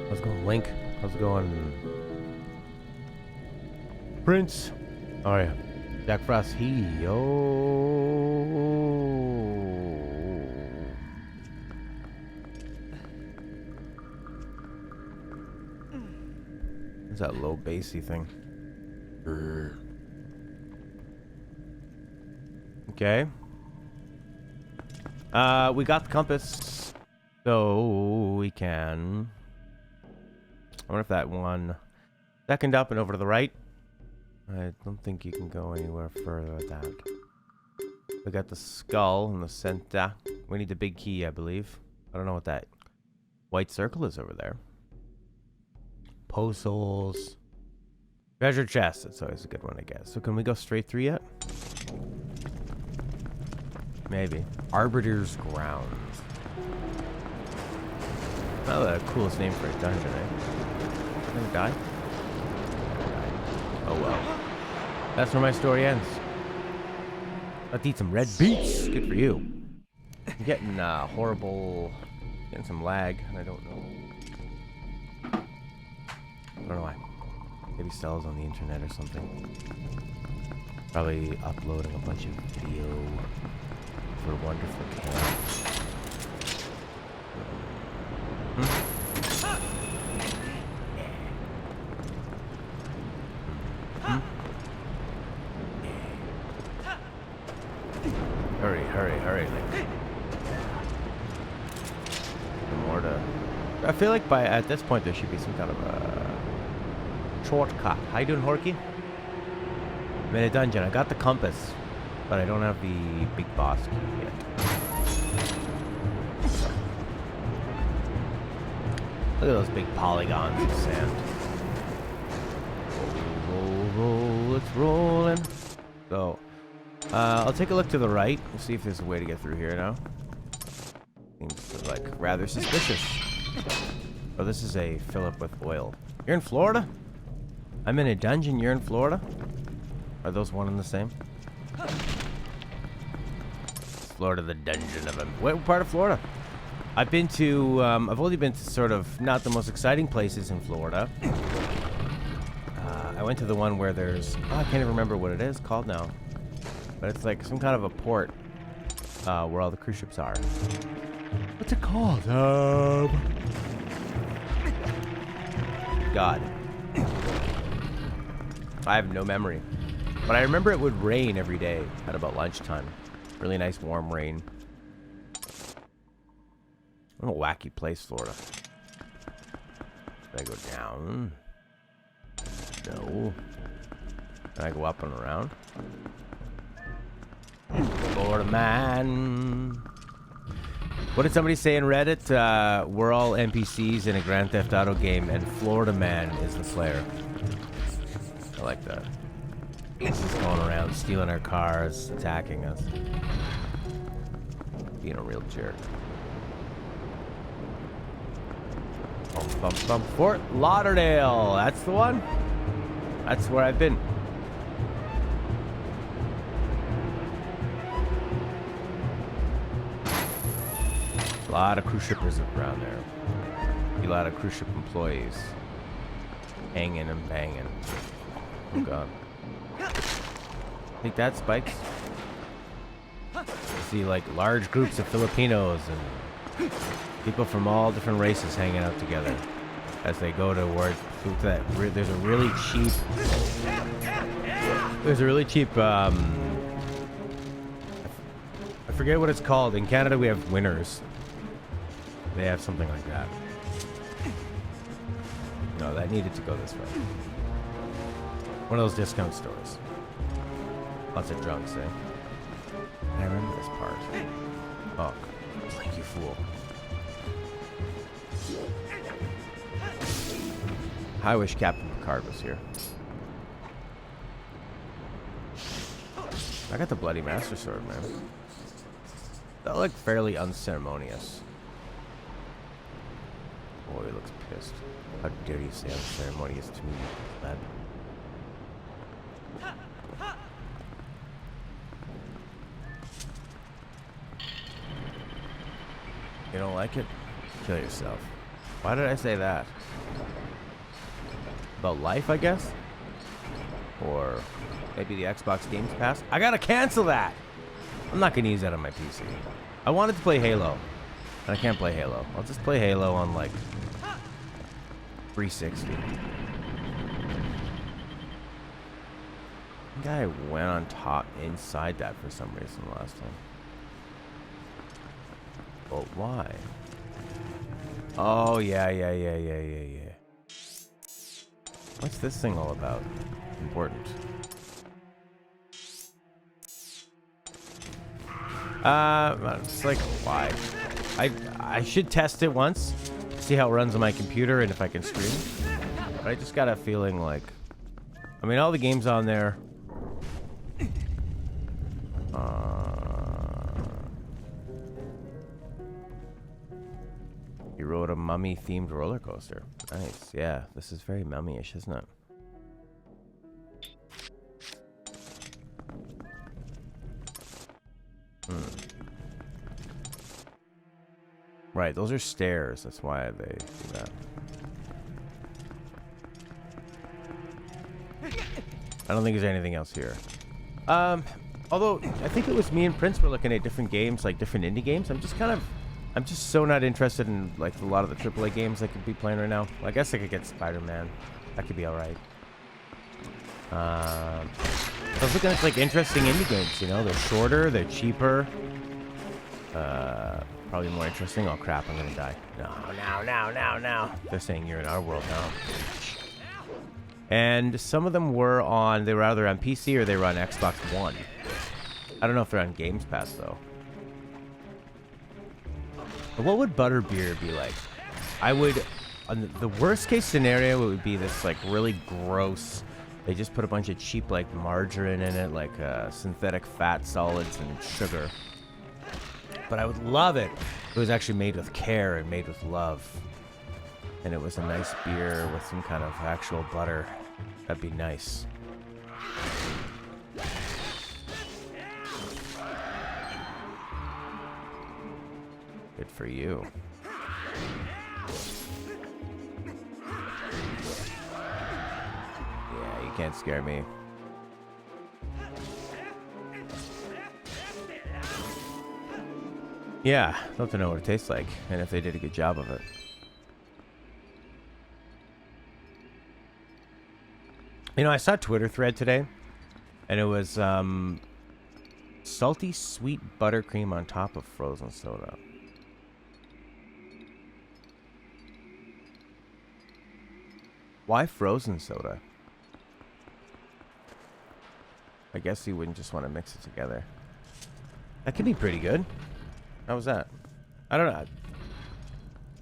How's it going, Link? How's it going, Prince? Oh yeah, Jack Frost. What's that low bassy thing? Okay. We got the compass, so we can. I wonder if that one second up and over to the right. I don't think you can go anywhere further with that. We got the skull in the center. We need the big key, I believe. I don't know what that white circle is over there. Postals. Treasure chest. That's always a good one, I guess. So can we go straight through yet? Maybe. Arbiter's Grounds. Not the coolest name for a dungeon, eh? Gonna die? Oh well. That's where my story ends. Let's eat some red beets. Good for you. I'm getting horrible... Getting some lag, and I don't know. I don't know why. Maybe Stella's on the internet or something. Probably uploading a bunch of video for wonderful camp. Hurry, Link. More to... I feel like at this point there should be some kind of a shortcut. How you doing, Horky? I'm in a dungeon. I got the compass, but I don't have the big boss key yet. Look at those big polygons of sand. Roll, it's rolling. So, I'll take a look to the right and see if there's a way to get through here now. Seems like rather suspicious. Oh, this is a fill up with oil. You're in Florida? I'm in a dungeon. You're in Florida? Are those one and the same? Florida, the dungeon of him. What part of Florida? I've been to, I've only been to sort of not the most exciting places in Florida. I went to the one where there's, oh, I can't even remember what it is called now. But it's like some kind of a port where all the cruise ships are. What's it called? God. I have no memory. But I remember it would rain every day at about lunchtime. Really nice warm rain. What a wacky place, Florida. Did I go down? No. Can I go up and around? Florida man. What did somebody say in Reddit? We're all NPCs in a Grand Theft Auto game, and Florida man is the player. I like that. He's just going around stealing our cars, attacking us. Being a real jerk. Fort Lauderdale. That's the one. That's where I've been. A lot of cruise shippers around there. A lot of cruise ship employees. Hanging and banging. Oh god. Think that, Spikes? I see like large groups of Filipinos and people from all different races hanging out together as they go towards that. There's a really cheap I forget what it's called. In Canada we have Winners. They have something like that. No, that needed to go this way. One of those discount stores. Lots of drunks, eh? I remember this part. Oh, Link, you fool. I wish Captain Picard was here. I got the Bloody Master Sword, man. That looked fairly unceremonious. Boy, he looks pissed. How dare you say unceremonious to me, lad? You don't like it? Kill yourself. Why did I say that? About life, I guess? Or maybe the Xbox Games Pass? I gotta cancel that! I'm not gonna use that on my PC. I wanted to play Halo. And I can't play Halo. I'll just play Halo on, like, 360. I think I went on top inside that for some reason last time. But why? Oh, yeah. What's this thing all about? Important. It's like, why? I should test it once, see how it runs on my computer and if I can stream. But I just got a feeling like, I mean, all the games on there. You rode a mummy-themed roller coaster. Nice, yeah. This is very mummy-ish, isn't it? Right, those are stairs. That's why they do that. I don't think there's anything else here. Although, I think it was me and Prince were looking at different games, like different indie games. I'm just so not interested in, like, a lot of the AAA games I could be playing right now. Well, I guess I could get Spider-Man. That could be alright. I was looking at, like, interesting indie games, you know? They're shorter, they're cheaper. Probably more interesting. Oh, crap, I'm gonna die. No. They're saying you're in our world now. And some of them were on, they were either on PC or they were on Xbox One. I don't know if they're on Games Pass, though. But what would butterbeer be like? I would, on the worst case scenario, it would be this, like, really gross, they just put a bunch of cheap, like, margarine in it, like, synthetic fat solids and sugar. But I would love it. It was actually made with care and made with love. And it was a nice beer with some kind of actual butter. That'd be nice. Good for you. Yeah, you can't scare me. Yeah, I'd love to know what it tastes like, and if they did a good job of it. You know, I saw a Twitter thread today, and it was salty sweet buttercream on top of frozen soda. Why frozen soda? I guess you wouldn't just want to mix it together. That could be pretty good. How was that? I don't know.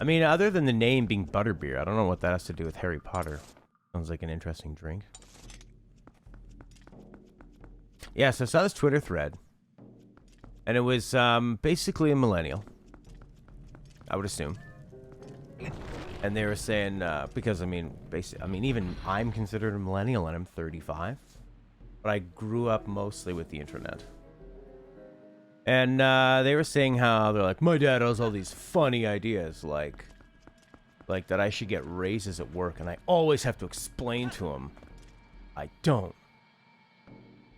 I mean, other than the name being butterbeer, I don't know what that has to do with Harry Potter. Sounds like an interesting drink. Yeah, so I saw this Twitter thread. And it was basically a millennial. I would assume. And they were saying, because, I mean, even I'm considered a millennial and I'm 35. But I grew up mostly with the internet. And they were saying how they're like, my dad has all these funny ideas, like that I should get raises at work, and I always have to explain to him I don't.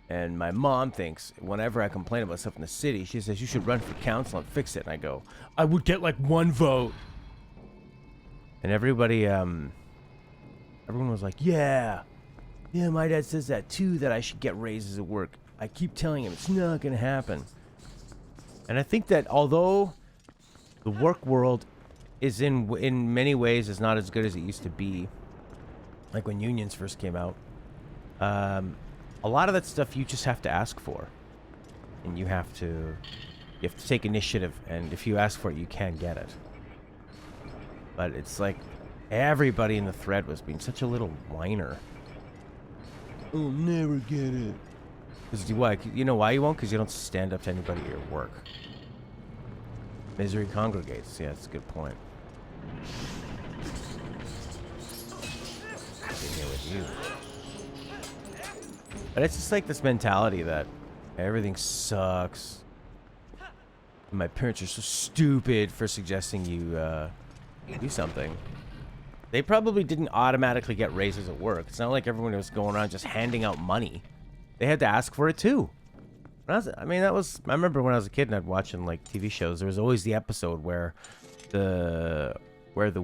And my mom thinks whenever I complain about stuff in the city, she says you should run for council and fix it. And I go, I would get like 1 vote. And everybody, everyone was like, yeah, my dad says that too, that I should get raises at work. I keep telling him it's not gonna happen. And I think that although the work world is in many ways is not as good as it used to be, like when unions first came out, a lot of that stuff you just have to ask for, and you have to take initiative, and if you ask for it, you can get it. But it's like everybody in the thread was being such a little whiner. I'll never get it. Because why? You know why you won't? Because you don't stand up to anybody at your work. Misery congregates. Yeah, that's a good point. In here with you. But it's just like this mentality that everything sucks. And my parents are so stupid for suggesting you do something. They probably didn't automatically get raises at work. It's not like everyone was going around just handing out money. They had to ask for it too. I remember when I was a kid and I'd watching like TV shows. There was always the episode where the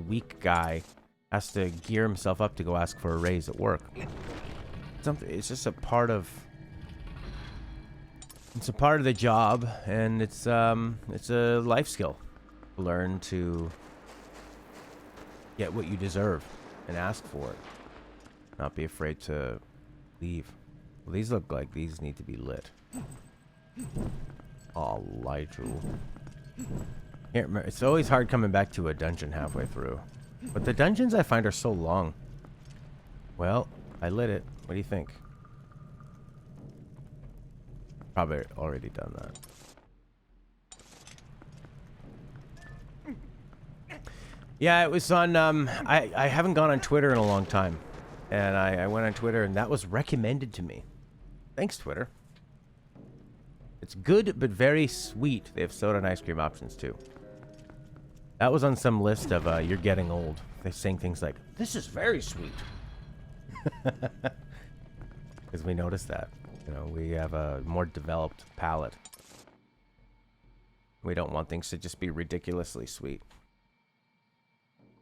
weak guy has to gear himself up to go ask for a raise at work. It's just a part of. It's a part of the job, and it's a life skill. Learn to get what you deserve and ask for it. Not be afraid to leave. Well, these look like these need to be lit. Oh, light tool. Here, it's always hard coming back to a dungeon halfway through. But the dungeons I find are so long. Well, I lit it. What do you think? Probably already done that. Yeah, it was on, I haven't gone on Twitter in a long time. And I went on Twitter, and that was recommended to me. Thanks, Twitter. It's good, but very sweet. They have soda and ice cream options, too. That was on some list of, you're getting old. They're saying things like, this is very sweet. Because we noticed that. You know, we have a more developed palate. We don't want things to just be ridiculously sweet.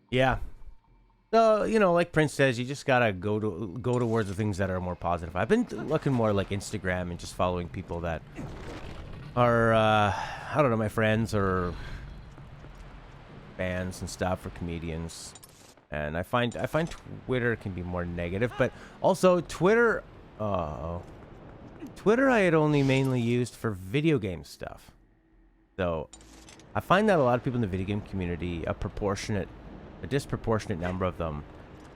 Yeah. So, you know, like Prince says, you just gotta go towards the things that are more positive. I've been looking more like Instagram and just following people that are, I don't know, my friends or bands and stuff, or comedians. And I find Twitter can be more negative, but also Twitter I had only mainly used for video game stuff. So I find that a lot of people in the video game community, a disproportionate number of them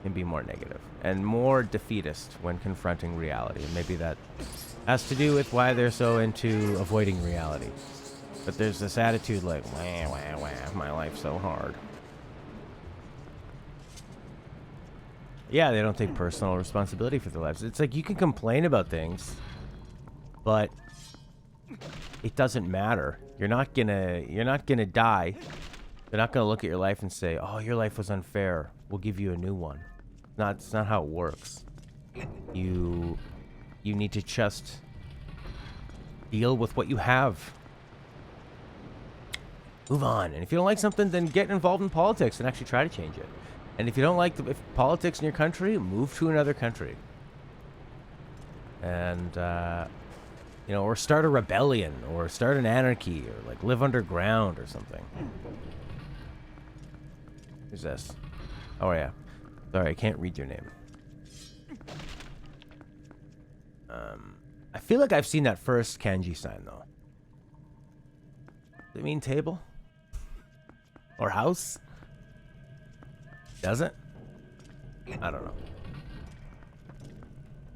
can be more negative and more defeatist when confronting reality. And maybe that has to do with why they're so into avoiding reality. But there's this attitude like, wah, wah, wah, my life's so hard. Yeah, they don't take personal responsibility for their lives. It's like you can complain about things, but it doesn't matter. You're not gonna die. They're not gonna look at your life and say, "Oh, your life was unfair. We'll give you a new one." It's not how it works. You need to just deal with what you have. Move on. And if you don't like something, then get involved in politics and actually try to change it. And if you don't like if politics in your country, move to another country. And you know, or start a rebellion, or start an anarchy, or like live underground or something. Who's this? Oh yeah. Sorry, I can't read your name. I feel like I've seen that first kanji sign though. Does it mean table? Or house? Does it? I don't know.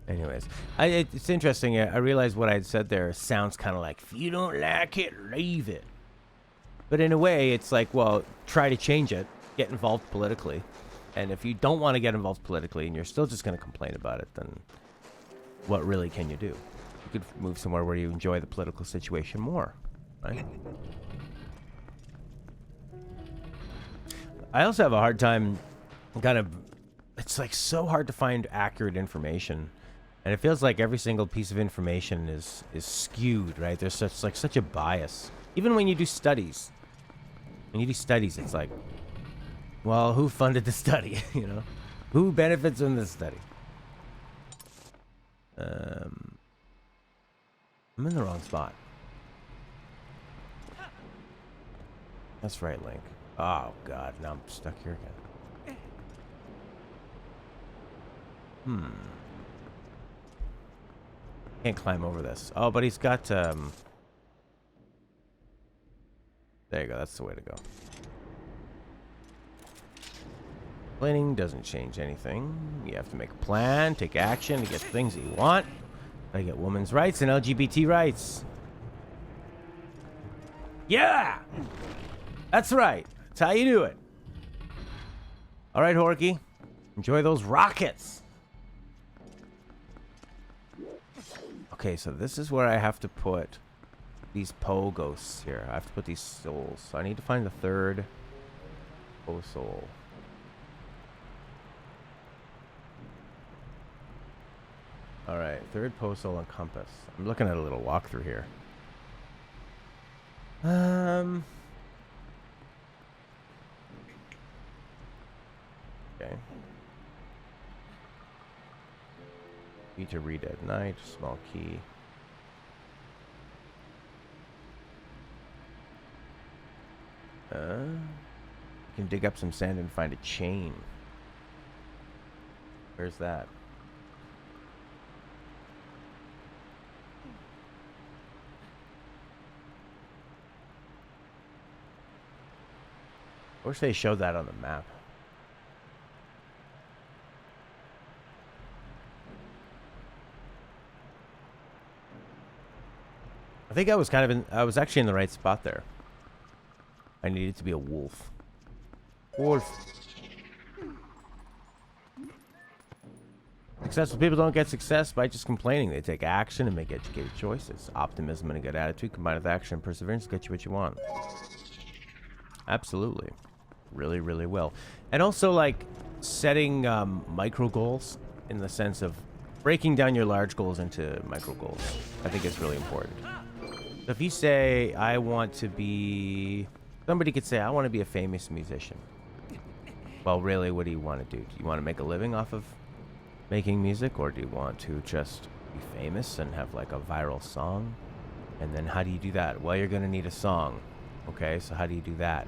Anyways, it's interesting. I realized what I had said there sounds kind of like, if you don't like it, leave it. But in a way, it's like, well, try to change it. Get involved politically. And if you don't want to get involved politically and you're still just going to complain about it, then what really can you do? You could move somewhere where you enjoy the political situation more, right? I also have a hard time it's like so hard to find accurate information. And it feels like every single piece of information is skewed, right? There's such a bias. Even when you do studies. When you do studies, it's like, well, who funded the study? You know? Who benefits from this study? I'm in the wrong spot. That's right, Link. Oh, God. Now I'm stuck here again. Can't climb over this. Oh, but he's got, there you go. That's the way to go. Planning doesn't change anything. You have to make a plan, take action to get the things that you want. I get women's rights and LGBT rights. Yeah! That's right. That's how you do it. All right, Horky. Enjoy those rockets. Okay, so this is where I have to put these ghosts here. I have to put these souls. So I need to find the third Posol. Alright, third postal and compass. I'm looking at a little walkthrough here. Okay. Key to read at night, small key. You can dig up some sand and find a chain. Where's that? I wish they showed that on the map. I think I was I was actually in the right spot there. I needed to be a wolf. Wolf. Successful people don't get success by just complaining. They take action and make educated choices. Optimism and a good attitude combined with action and perseverance get you what you want. Absolutely. Really, really well. And also, like, setting micro goals in the sense of breaking down your large goals into micro goals. I think it's really important. So if you say, I want to be... Somebody could say, I want to be a famous musician. Well, really, what do you want to do? Do you want to make a living off of making music? Or do you want to just be famous and have, like, a viral song? And then how do you do that? Well, you're going to need a song. Okay, so how do you do that?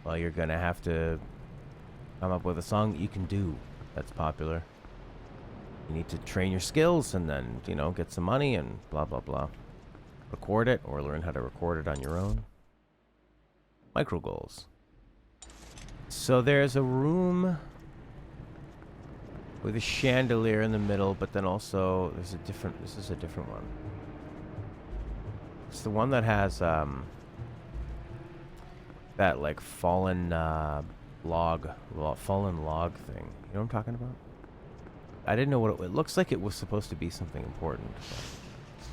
Well, you're going to have to come up with a song that you can do that's popular. You need to train your skills and then, you know, get some money and blah, blah, blah. Record it or learn how to record it on your own. Micro goals. So there's a room with a chandelier in the middle, but then also there's a different, this is a different one. It's the one that has, that like fallen log thing. You know what I'm talking about? I didn't know what it looks like. It was supposed to be something important.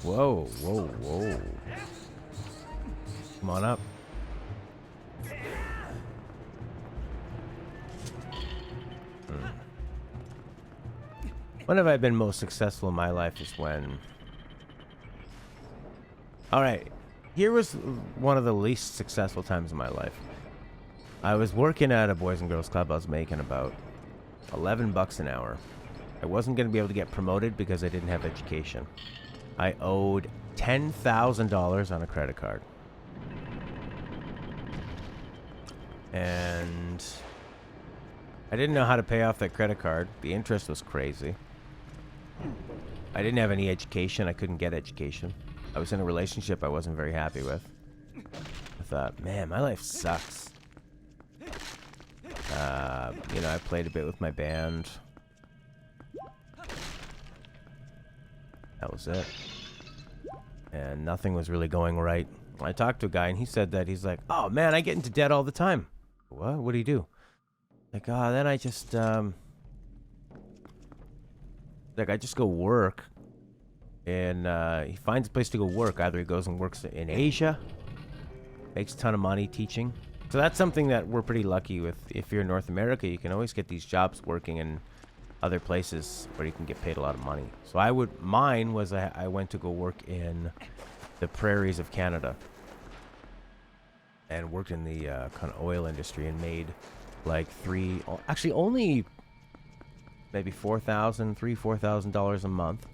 Whoa, whoa, whoa! Come on up. When have I been most successful in my life is when... Alright, here was one of the least successful times in my life. I was working at a Boys and Girls Club. I was making about 11 bucks an hour. I wasn't going to be able to get promoted because I didn't have education. I owed $10,000 on a credit card. And I didn't know how to pay off that credit card. The interest was crazy. I didn't have any education. I couldn't get education. I was in a relationship I wasn't very happy with. I thought, man, my life sucks. You know, I played a bit with my band. That was it. And nothing was really going right. I talked to a guy and he said that he's like, oh man, I get into debt all the time. What? What do you do? Like, oh, then I just, like, I just go work. And he finds a place to go work. Either he goes and works in Asia, makes a ton of money teaching. So that's something that we're pretty lucky with. If you're in North America, you can always get these jobs working in other places where you can get paid a lot of money. So mine was I went to go work in the prairies of Canada and worked in the kind of oil industry and made like actually only maybe $4,000 a month.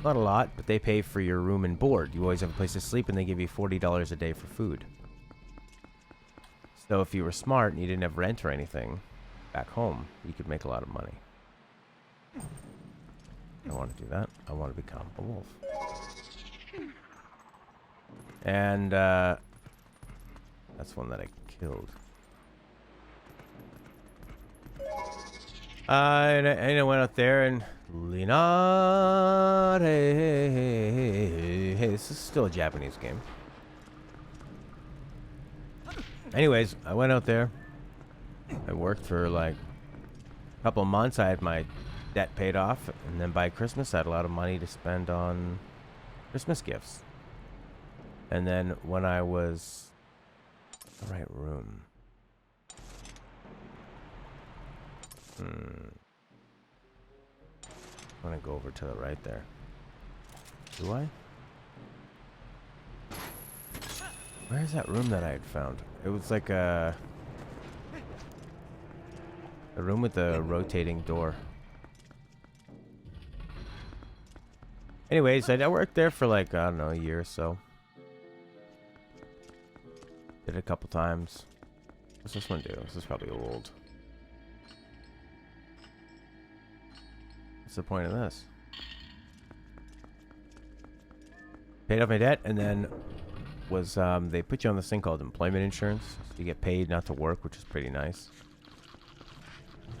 Not a lot, but they pay for your room and board. You always have a place to sleep and they give you $40 a day for food. So if you were smart and you didn't have rent or anything back home, you could make a lot of money. I want to do that. I want to become a wolf. And that's one that I killed. And I went out there and Linare. Hey, this is still a Japanese game. Anyways, I went out there. I worked for like a couple of months. I had my debt paid off, and then by Christmas I had a lot of money to spend on Christmas gifts. And then when I was the right room, I'm gonna go over to the right there. Do I? Where's that room that I had found? It was like a room with a rotating door. Anyways, I worked there for like, I don't know, a year or so. Did it a couple times. What's this one do? This is probably old. What's the point of this? Paid off my debt, and then was they put you on this thing called employment insurance. So you get paid not to work, which is pretty nice.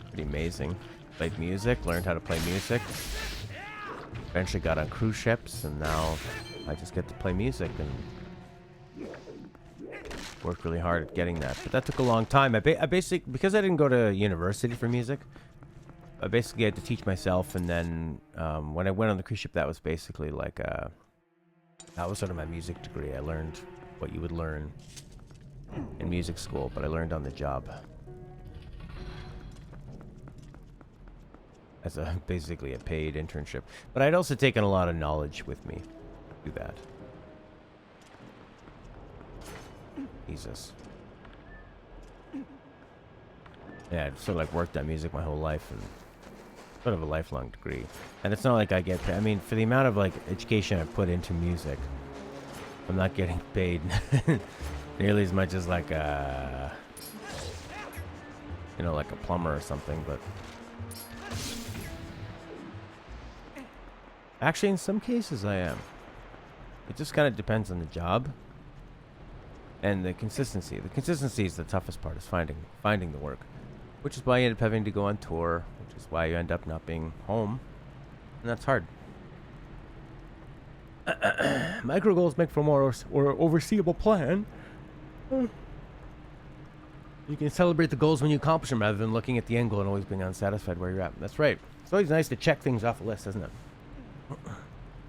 Pretty amazing. Played music, learned how to play music. Eventually got on cruise ships, and now I just get to play music and worked really hard at getting that. But that took a long time. I basically, because I didn't go to university for music, I basically had to teach myself. And then when I went on the cruise ship, that was basically like that was sort of my music degree. I learned what you would learn in music school, but I learned on the job. As basically a paid internship. But I'd also taken a lot of knowledge with me to do that. Jesus. Yeah, I've sort of like worked on music my whole life, and sort of a lifelong degree. And it's not like I get paid. I mean, for the amount of like education I put into music, I'm not getting paid nearly as much as like a, you know, like a plumber or something. But actually, in some cases, I am. It just kind of depends on the job and the consistency. The consistency is the toughest part, is finding the work, which is why you end up having to go on tour, which is why you end up not being home, and that's hard. Micro goals make for a more overseeable plan. You can celebrate the goals when you accomplish them, rather than looking at the end goal and always being unsatisfied where you're at. That's right. It's always nice to check things off a list, isn't it?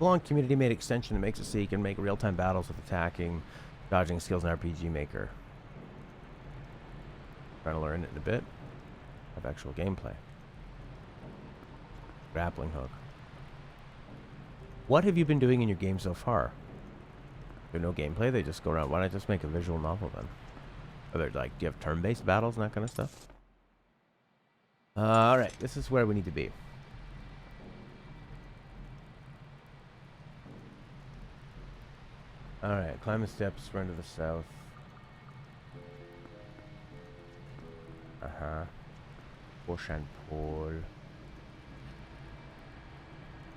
Long community-made extension that makes it so you can make real-time battles with attacking, dodging skills in RPG Maker. Trying to learn it in a bit. Have actual gameplay. Grappling hook. What have you been doing in your game so far? There's no gameplay, they just go around. Why not just make a visual novel then? Are there, like, do you have turn-based battles and that kind of stuff? Alright, this is where we need to be. Alright, climb the steps, run to the south. Push and pull.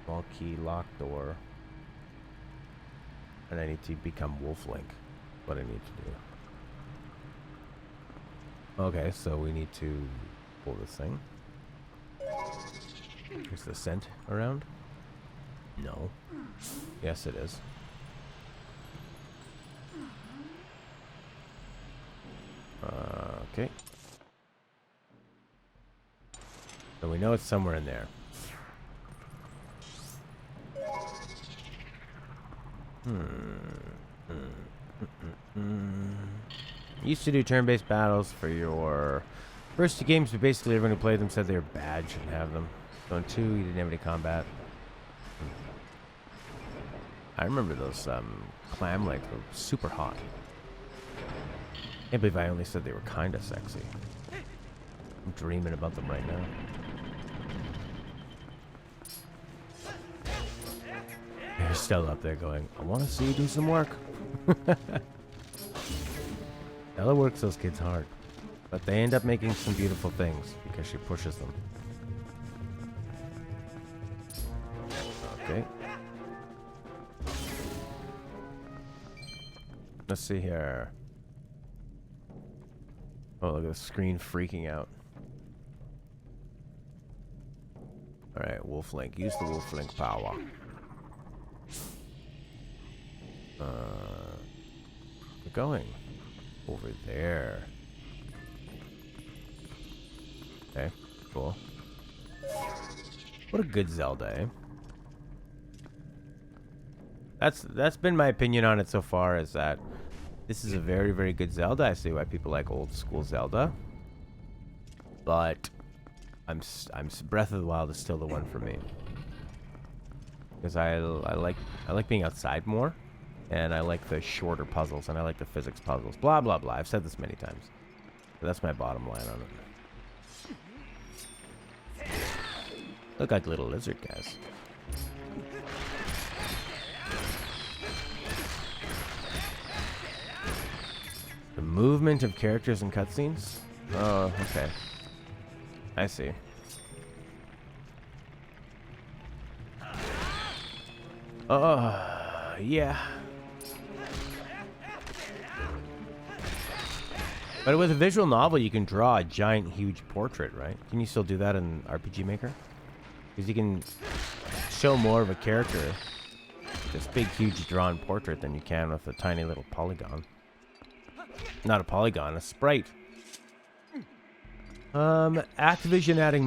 Small key, lock door. And I need to become Wolflink. What I need to do. Okay, so we need to pull this thing. Is the scent around? No. Yes, it is. Okay. So we know it's somewhere in there. Used to do turn-based battles for your first two games, but basically everyone who played them said they were bad, shouldn't have them. So in 2, you didn't have any combat. I remember those clam legs were super hot. Can't believe I only said they were kind of sexy. I'm dreaming about them right now. They're still up there going, I want to see you do some work. Ella works those kids hard. But they end up making some beautiful things because she pushes them. Okay. Let's see here. Oh, look at the screen freaking out. Alright, Wolflink. Use the Wolflink power. We're going over there. Okay, cool. What a good Zelda, eh? That's been my opinion on it so far, is that this is a very, very good Zelda. I see why people like old school Zelda. But Breath of the Wild is still the one for me. Because I like being outside more, and I like the shorter puzzles, and I like the physics puzzles. Blah blah blah. I've said this many times, but that's my bottom line on it. Look like little lizard guys. The movement of characters and cutscenes. Oh, okay. I see. Yeah. But with a visual novel, you can draw a giant, huge portrait, right? Can you still do that in RPG Maker? Because you can show more of a character with this big, huge drawn portrait than you can with a tiny little polygon. Not a polygon, a sprite. Activision adding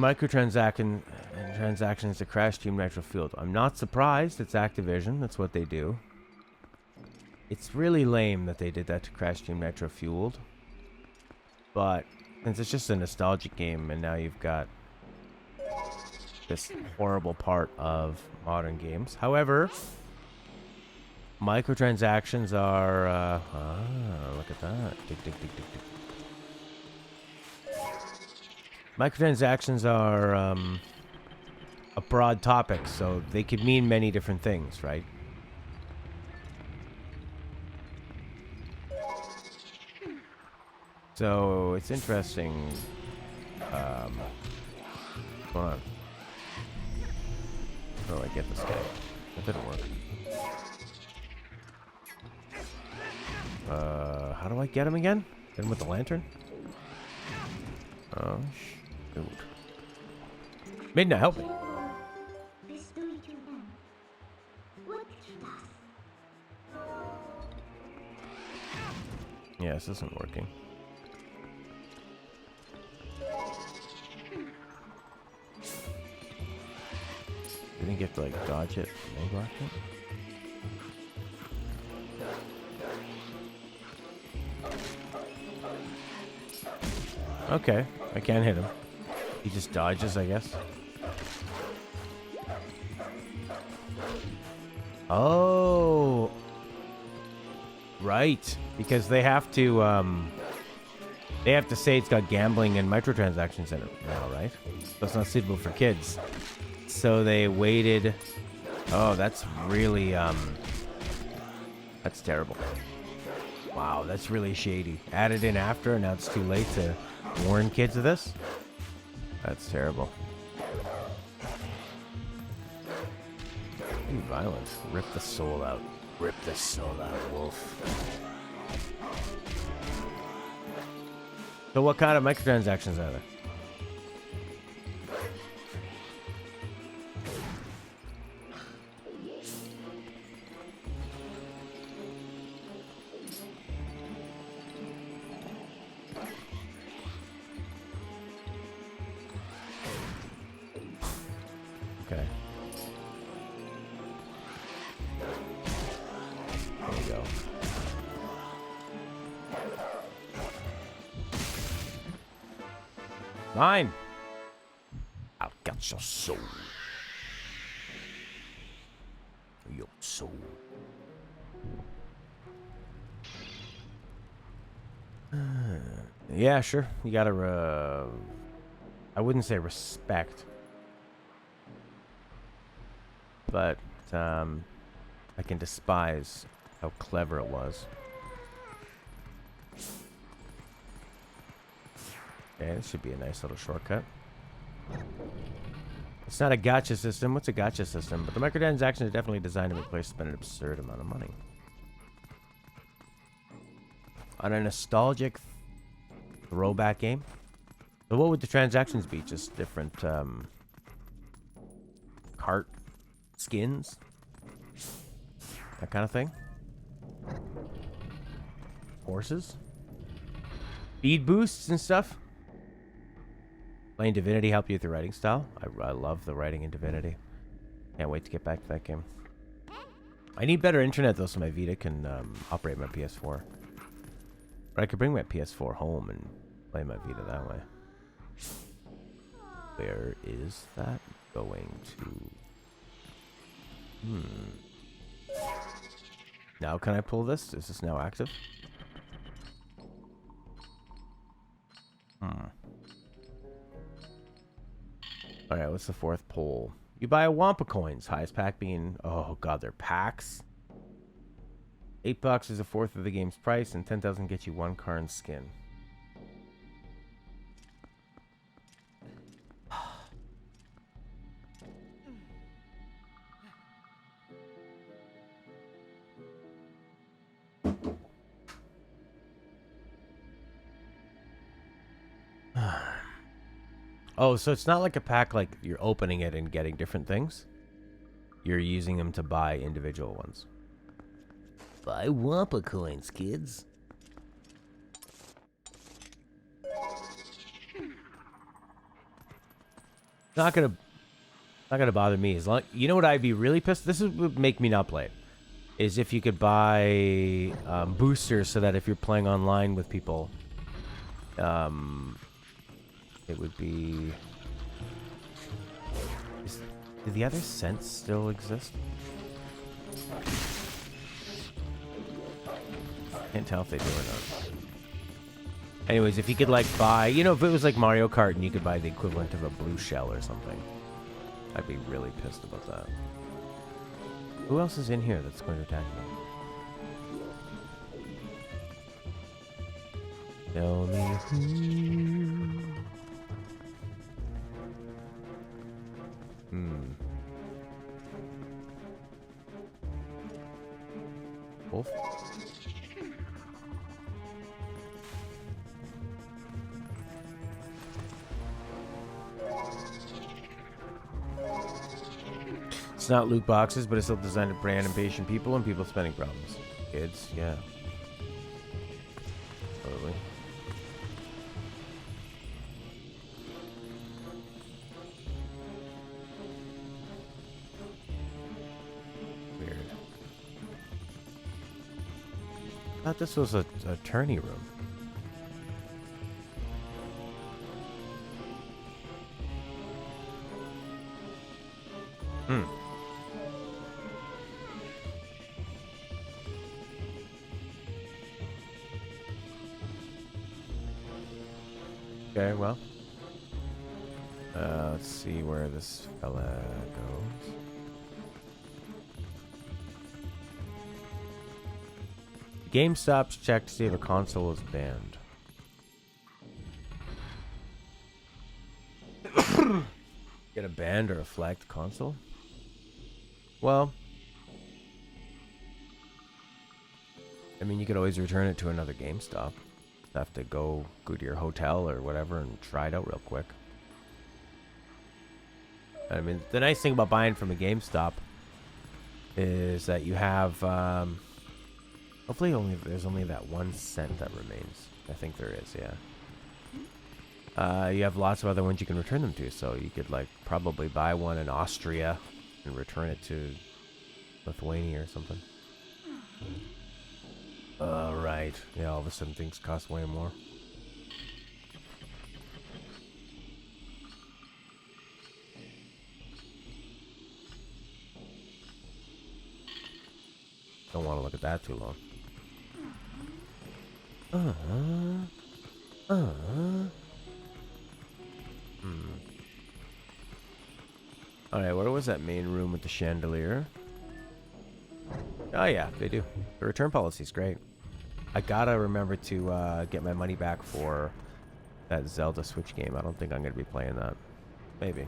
transactions to Crash Team Nitro Fueled. I'm not surprised. It's Activision. That's what they do. It's really lame that they did that to Crash Team Nitro Fueled. But since it's just a nostalgic game, and now you've got this horrible part of modern games. However, microtransactions are... look at that. Tick, tick, tick, tick, tick. Microtransactions are a broad topic, so they could mean many different things, right? So it's interesting. What's going on? How do I get this guy? That didn't work. How do I get him again? Get him with the lantern? Oh, shoot. Midna, help me. Yeah, this isn't working. Didn't get to like dodge it, and block it. Okay, I can't hit him. He just dodges, I guess. Oh, right. Because they have to say it's got gambling and microtransactions in it now, right? So it's not suitable for kids. So they waited. Oh, that's really that's terrible. Wow, that's really shady. Added in after, and now it's too late to warn kids of this. That's terrible. Be violent. Rip the soul out. Rip the soul out, wolf. So what kind of microtransactions are there? Okay. There you go. Mine. I'll get your soul. Your soul. Yeah, sure. You gotta, I wouldn't say respect. But, I can despise how clever it was. Okay, this should be a nice little shortcut. It's not a gacha system. What's a gacha system? But the microtransactions are definitely designed to make players spend an absurd amount of money. On a nostalgic throwback game. So what would the transactions be? Just different cart skins? That kind of thing? Horses? Speed boosts and stuff? Playing Divinity help you with your writing style? I love the writing in Divinity. Can't wait to get back to that game. I need better internet though so my Vita can operate my PS4. But I could bring my PS4 home and play my Vita that way. Where is that going to? Now can I pull this? Is this now active? Alright, what's the fourth poll? You buy a Wampa coins. Highest pack being... Oh god, they're packs? $8 is a fourth of the game's price, and 10,000 gets you one Karn skin. Oh, so it's not like a pack like you're opening it and getting different things? You're using them to buy individual ones. Buy Wampa coins, kids. Not gonna bother me as long. You know what I'd be really pissed. This would make me not play it. Is if you could buy boosters so that if you're playing online with people, it would be. Do the other scents still exist? Can't tell if they do or not. Anyways, if you could like buy, you know, if it was like Mario Kart and you could buy the equivalent of a blue shell or something, I'd be really pissed about that. Who else is in here that's going to attack me? Tell me who. Wolf? It's not loot boxes, but it's still designed to brand impatient people and people spending problems. Kids, yeah. Totally. Weird. I thought this was a tourney room. Okay, well. Let's see where this fella goes. GameStop's check to see if a console is banned. Get a banned or a flagged console? Well, I mean, you could always return it to another GameStop. Have to go to your hotel or whatever and try it out real quick. I mean, the nice thing about buying from a GameStop is that you have, hopefully there's only that 1 cent that remains. I think there is, yeah. You have lots of other ones you can return them to, so you could like probably buy one in Austria and return it to Lithuania or something. Right. Yeah, all of a sudden things cost way more. Don't want to look at that too long. Alright, where was that main room with the chandelier? Oh yeah, they do. The return policy's great. I gotta remember to get my money back for that Zelda Switch game. I don't think I'm gonna be playing that. Maybe.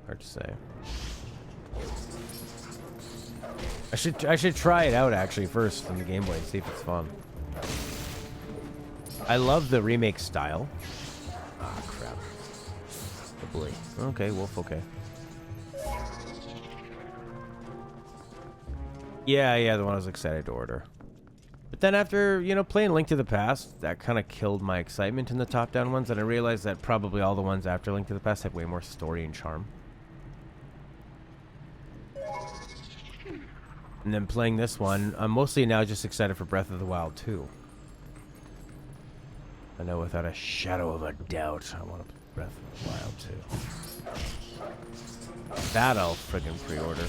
Hard to say. I should try it out actually first on the Game Boy and see if it's fun. I love the remake style. Ah, crap. Oh boy. Okay, Wolf, okay. Yeah, the one I was excited to order. But then after, you know, playing Link to the Past, that kind of killed my excitement in the top-down ones, and I realized that probably all the ones after Link to the Past have way more story and charm. And then playing this one, I'm mostly now just excited for Breath of the Wild 2. I know without a shadow of a doubt I want to play Breath of the Wild too. That I'll friggin' pre-order.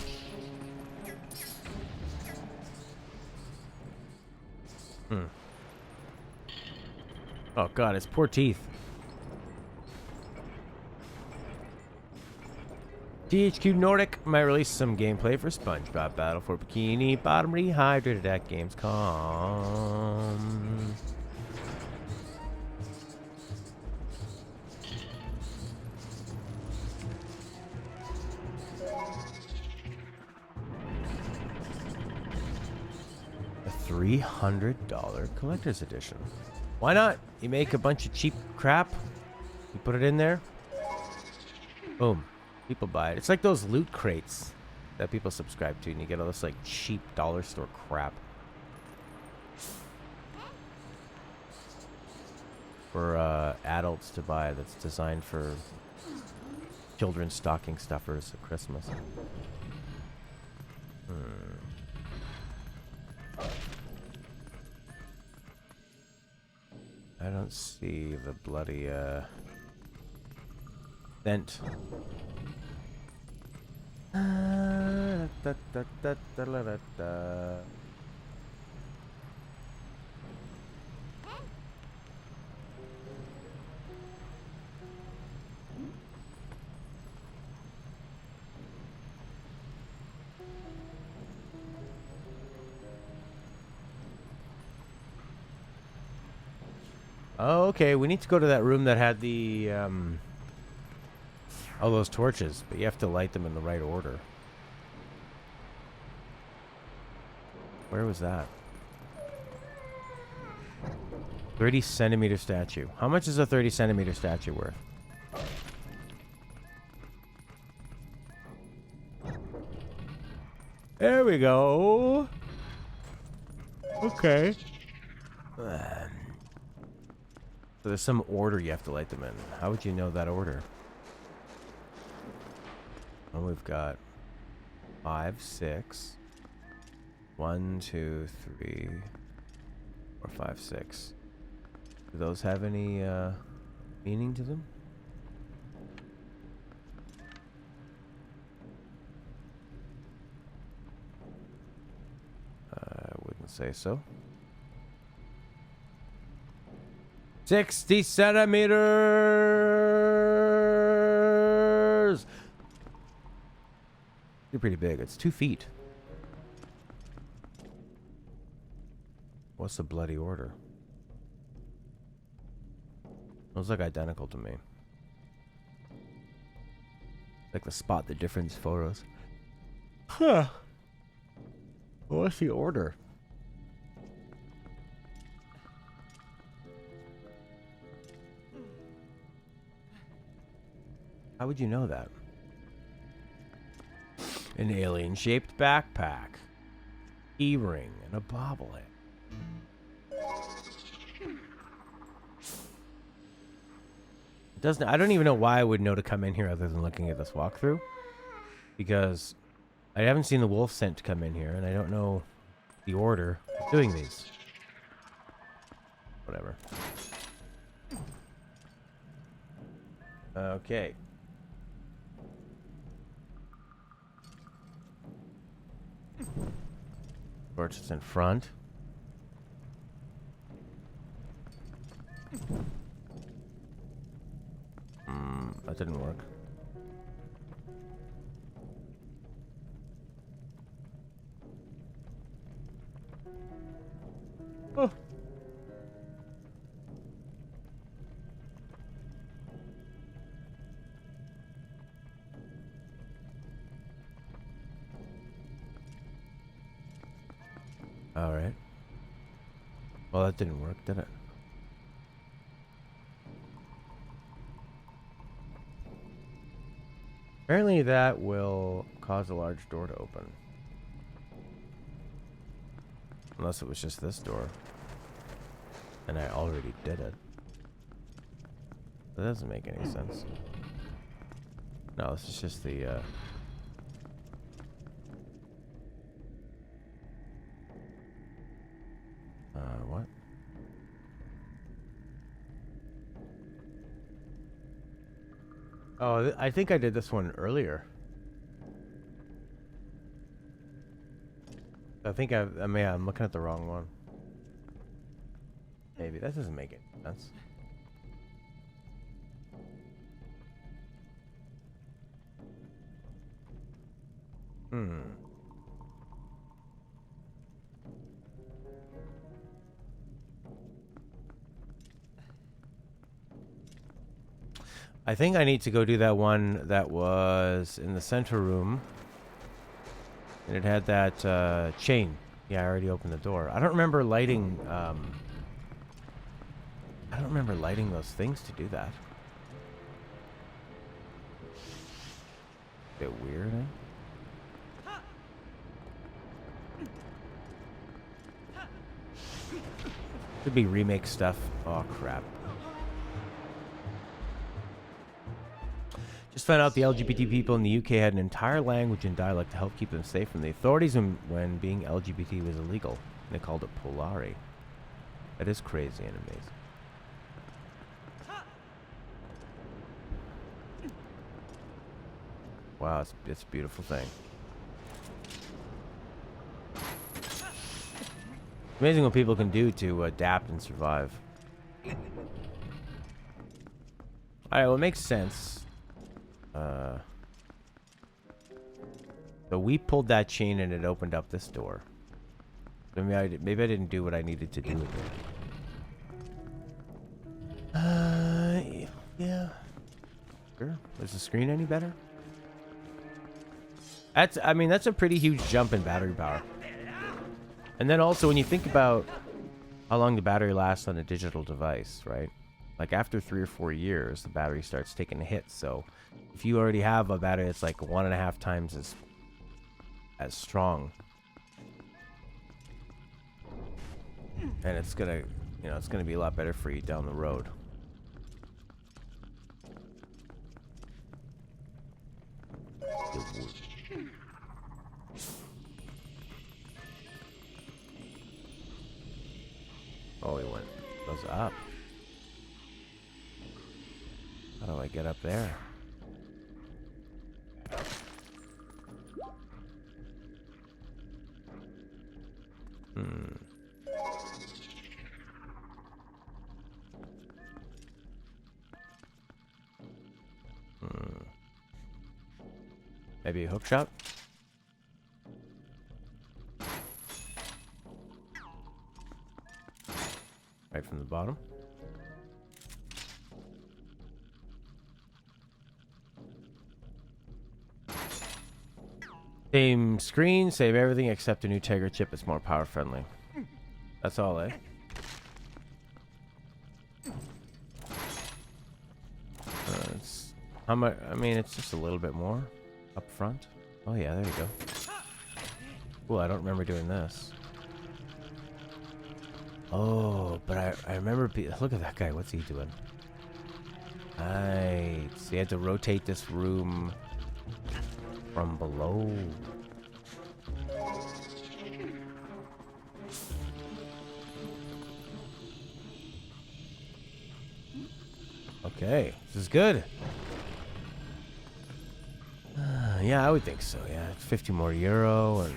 Oh god, his poor teeth. THQ Nordic might release some gameplay for SpongeBob Battle for Bikini Bottom Rehydrated at Gamescom. A $300 collector's edition. Why not? You make a bunch of cheap crap, you put it in there, boom. People buy it. It's like those loot crates that people subscribe to, and you get all this like cheap dollar store crap for adults to buy. That's designed for children's stocking stuffers at Christmas. I don't see the bloody vent. Oh, okay, we need to go to that room that had the all those torches, but you have to light them in the right order. Where was that? 30 centimeter statue. How much is a 30 centimeter statue worth? There we go. Okay. So there's some order you have to light them in. How would you know that order? Oh, we've got 5, 6. 1, 2, 3, 4, 5, 6. Do those have any meaning to them? I wouldn't say so. 60 centimeters! You're pretty big. It's 2 feet. What's the bloody order? Those look identical to me. Like the spot the difference photos. Huh. What's the order? How would you know that? An alien-shaped backpack. E-ring and a bobblehead. It doesn't. I don't even know why I would know to come in here other than looking at this walkthrough. Because I haven't seen the wolf scent come in here, and I don't know the order of doing these. Whatever. Okay. Torch is in front. That didn't work. Oh. All right. Well, that didn't work, did it? Apparently that will cause a large door to open. Unless it was just this door. And I already did it. That doesn't make any sense. No, this is just the, what? Oh, I think I did this one earlier. I think I'm looking at the wrong one. Maybe that doesn't make any sense. I think I need to go do that one that was in the center room. And it had that chain. Yeah, I already opened the door. I don't remember lighting those things to do that. Bit weird, eh? Could be remake stuff. Oh crap. Just found out the LGBT people in the UK had an entire language and dialect to help keep them safe from the authorities when being LGBT was illegal. They called it Polari. That is crazy and amazing. Wow, it's a beautiful thing. Amazing what people can do to adapt and survive. Alright, well, it makes sense. So we pulled that chain and it opened up this door. Maybe I didn't do what I needed to do with it. Yeah. Sure. Is the screen any better? That's a pretty huge jump in battery power. And then also when you think about how long the battery lasts on a digital device, right? Like after 3 or 4 years, the battery starts taking a hit. So if you already have a battery that's like 1.5 times as strong, and it's gonna be a lot better for you down the road. Oh, he goes up. How do I get up there? Maybe a hook shot? Right from the bottom. Same screen, save everything except a new Tegra chip. It's more power friendly. That's all, eh? How much? I mean, it's just a little bit more up front. Oh yeah, there you go. Cool, I don't remember doing this. Oh, but I remember. Look at that guy. What's he doing? Nice. He had to rotate this room from below. Okay, this is good. Yeah, I would think so. Yeah, 50 more euro and.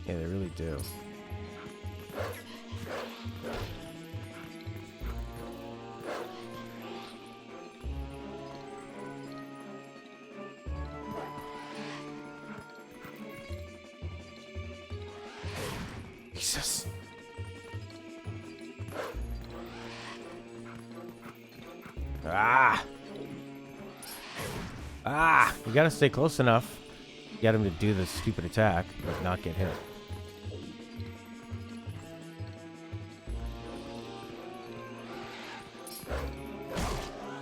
Yeah, they really do. Jesus. You gotta stay close enough. Get him to do this stupid attack, but not get hit.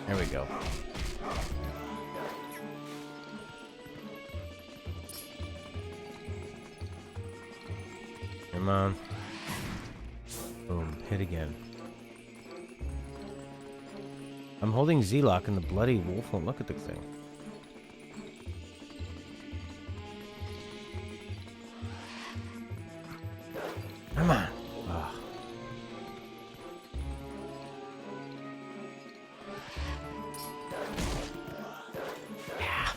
There we go. Come on. Boom. Hit again. I'm holding Z-Lock and the bloody wolf won't look at the thing. Come on. Oh. Yeah.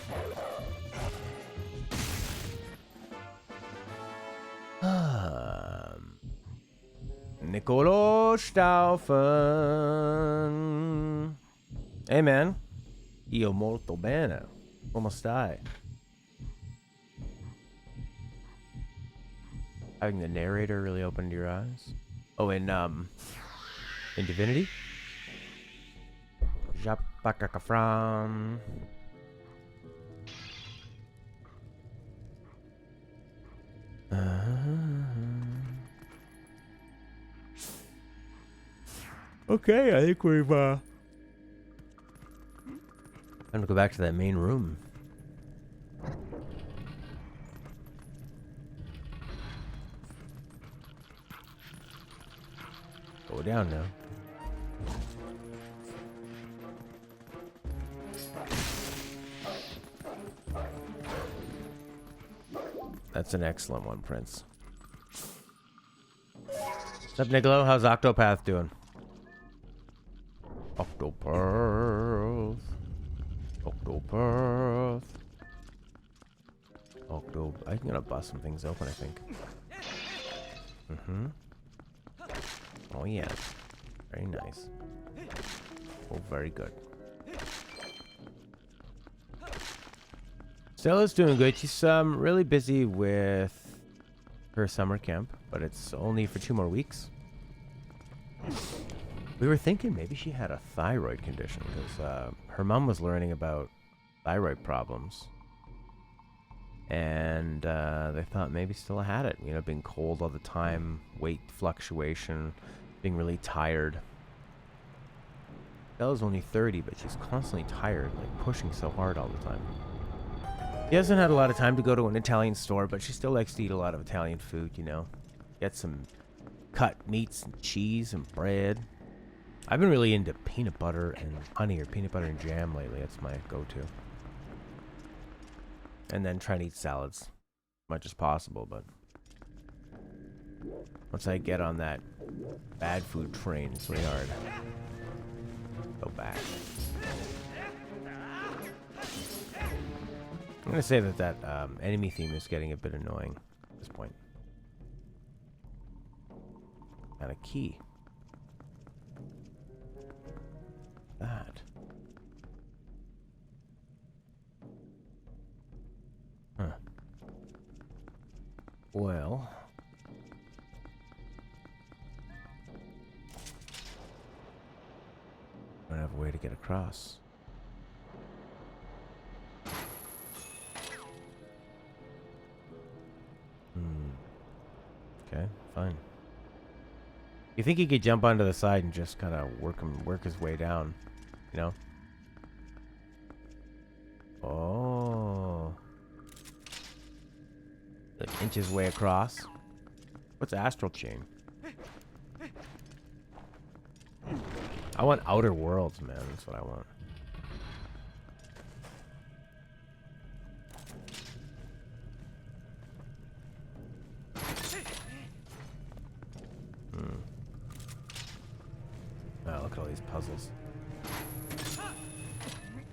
Nicolo Stauffen. Hey man. Io molto bene. Come stai? Having the narrator really opened your eyes. Oh, in Divinity? Japakakafram. Okay, I think we've I'm gonna go back to that main room. Go down now. That's an excellent one, Prince. What's up, Nicolo? How's Octopath doing? Octopath. Octopath. I'm gonna bust some things open, I think. Mm-hmm. Oh, yeah. Very nice. Oh, very good. Stella's doing good. She's really busy with her summer camp, but it's only for 2 more weeks. We were thinking maybe she had a thyroid condition because her mom was learning about thyroid problems. And they thought maybe Stella had it. You know, being cold all the time, weight fluctuation, being really tired. Stella's only 30, but she's constantly tired, like pushing so hard all the time. She hasn't had a lot of time to go to an Italian store, but she still likes to eat a lot of Italian food, you know. Get some cut meats and cheese and bread. I've been really into peanut butter and honey or peanut butter and jam lately. That's my go-to. And then try and eat salads as much as possible, but once I get on that bad food train, it's really hard. Go back. I'm gonna say that enemy theme is getting a bit annoying at this point. Got a key. That. Huh. Well. I don't have a way to get across. Okay, fine. You think he could jump onto the side and just kind of work his way down, you know? Oh. Like inch his way across. What's astral chain? I want Outer Worlds, man. That's what I want. Oh, look at all these puzzles.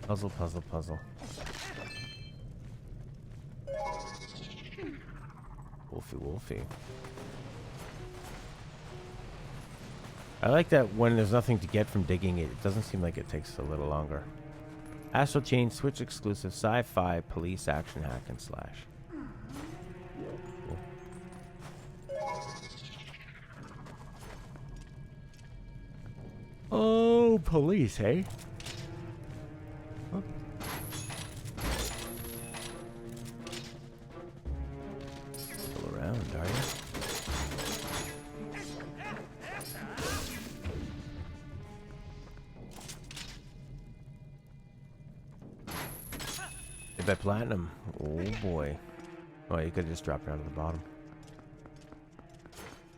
Puzzle, puzzle, puzzle. Wolfie, Wolfie. I like that when there's nothing to get from digging it, it doesn't seem like it takes a little longer. Astral Chain, Switch exclusive, sci-fi, police, action, hack, and slash. Cool. Oh, police, hey? Huh? Still around, are you? By platinum. Oh boy. Oh, you could have just dropped down to the bottom.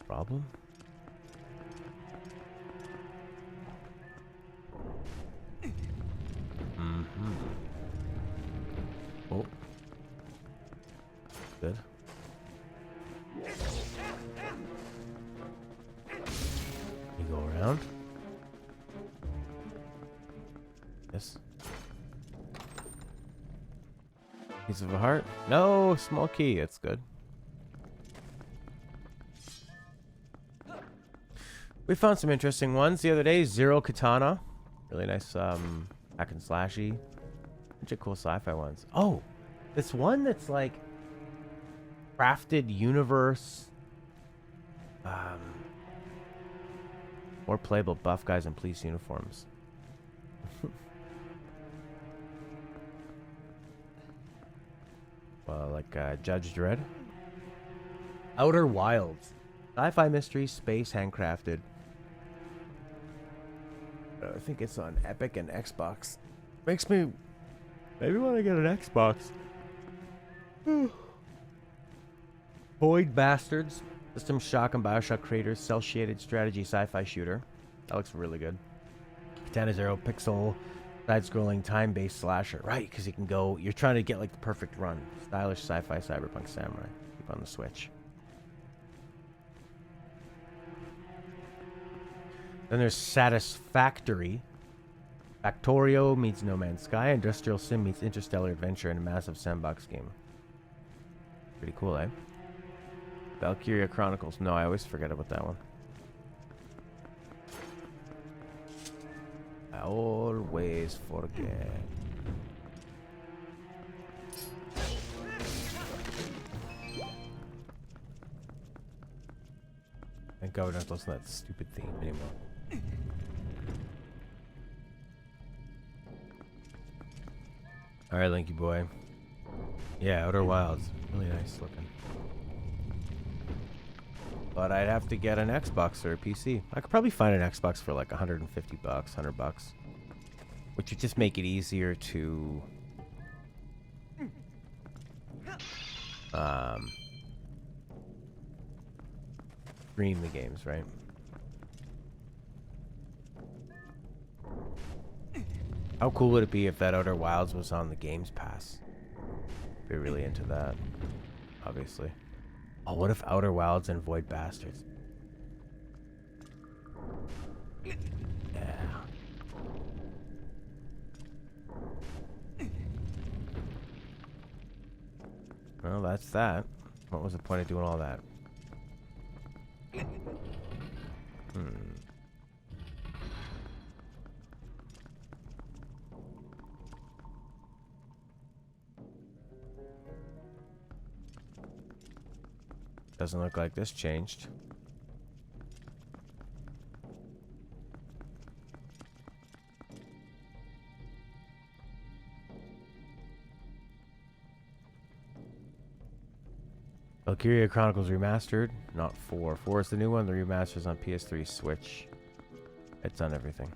Problem? around. Yes. Piece of a heart? No, small key. That's good. We found some interesting ones the other day. Zero Katana. Really nice hack and slashy. Bunch of cool sci-fi ones. Oh, this one that's like crafted universe. More playable buff guys in police uniforms. Well, like Judge Dredd. Outer Wilds. Sci-fi mystery, space, handcrafted. I think it's on Epic and Xbox. Makes me maybe want to get an Xbox. Void Bastards. System Shock and Bioshock creators. Cell-shaded strategy sci-fi shooter. That looks really good. Katana Zero pixel side-scrolling time-based slasher. Right, because you can go... You're trying to get like the perfect run. Stylish sci-fi cyberpunk samurai. Keep on the Switch. Then there's Satisfactory. Factorio meets No Man's Sky. Industrial Sim meets Interstellar Adventure in a massive sandbox game. Pretty cool, eh? Valkyria Chronicles. No, I always forget about that one. I always forget. Thank God we don't listen to that stupid theme anymore. Alright, Linky boy. Yeah, Outer Wilds. Really nice looking. But I'd have to get an Xbox or a PC. I could probably find an Xbox for like 150 bucks, 100 bucks. Which would just make it easier to... stream the games, right? How cool would it be if that Outer Wilds was on the Games Pass? Be really into that, obviously. Oh, what if Outer Wilds and Void Bastards? Yeah. Well, that's that. What was the point of doing all that? Doesn't look like this changed. Valkyria Chronicles Remastered, not 4. 4 is the new one. The remaster's on PS3, Switch. It's on everything.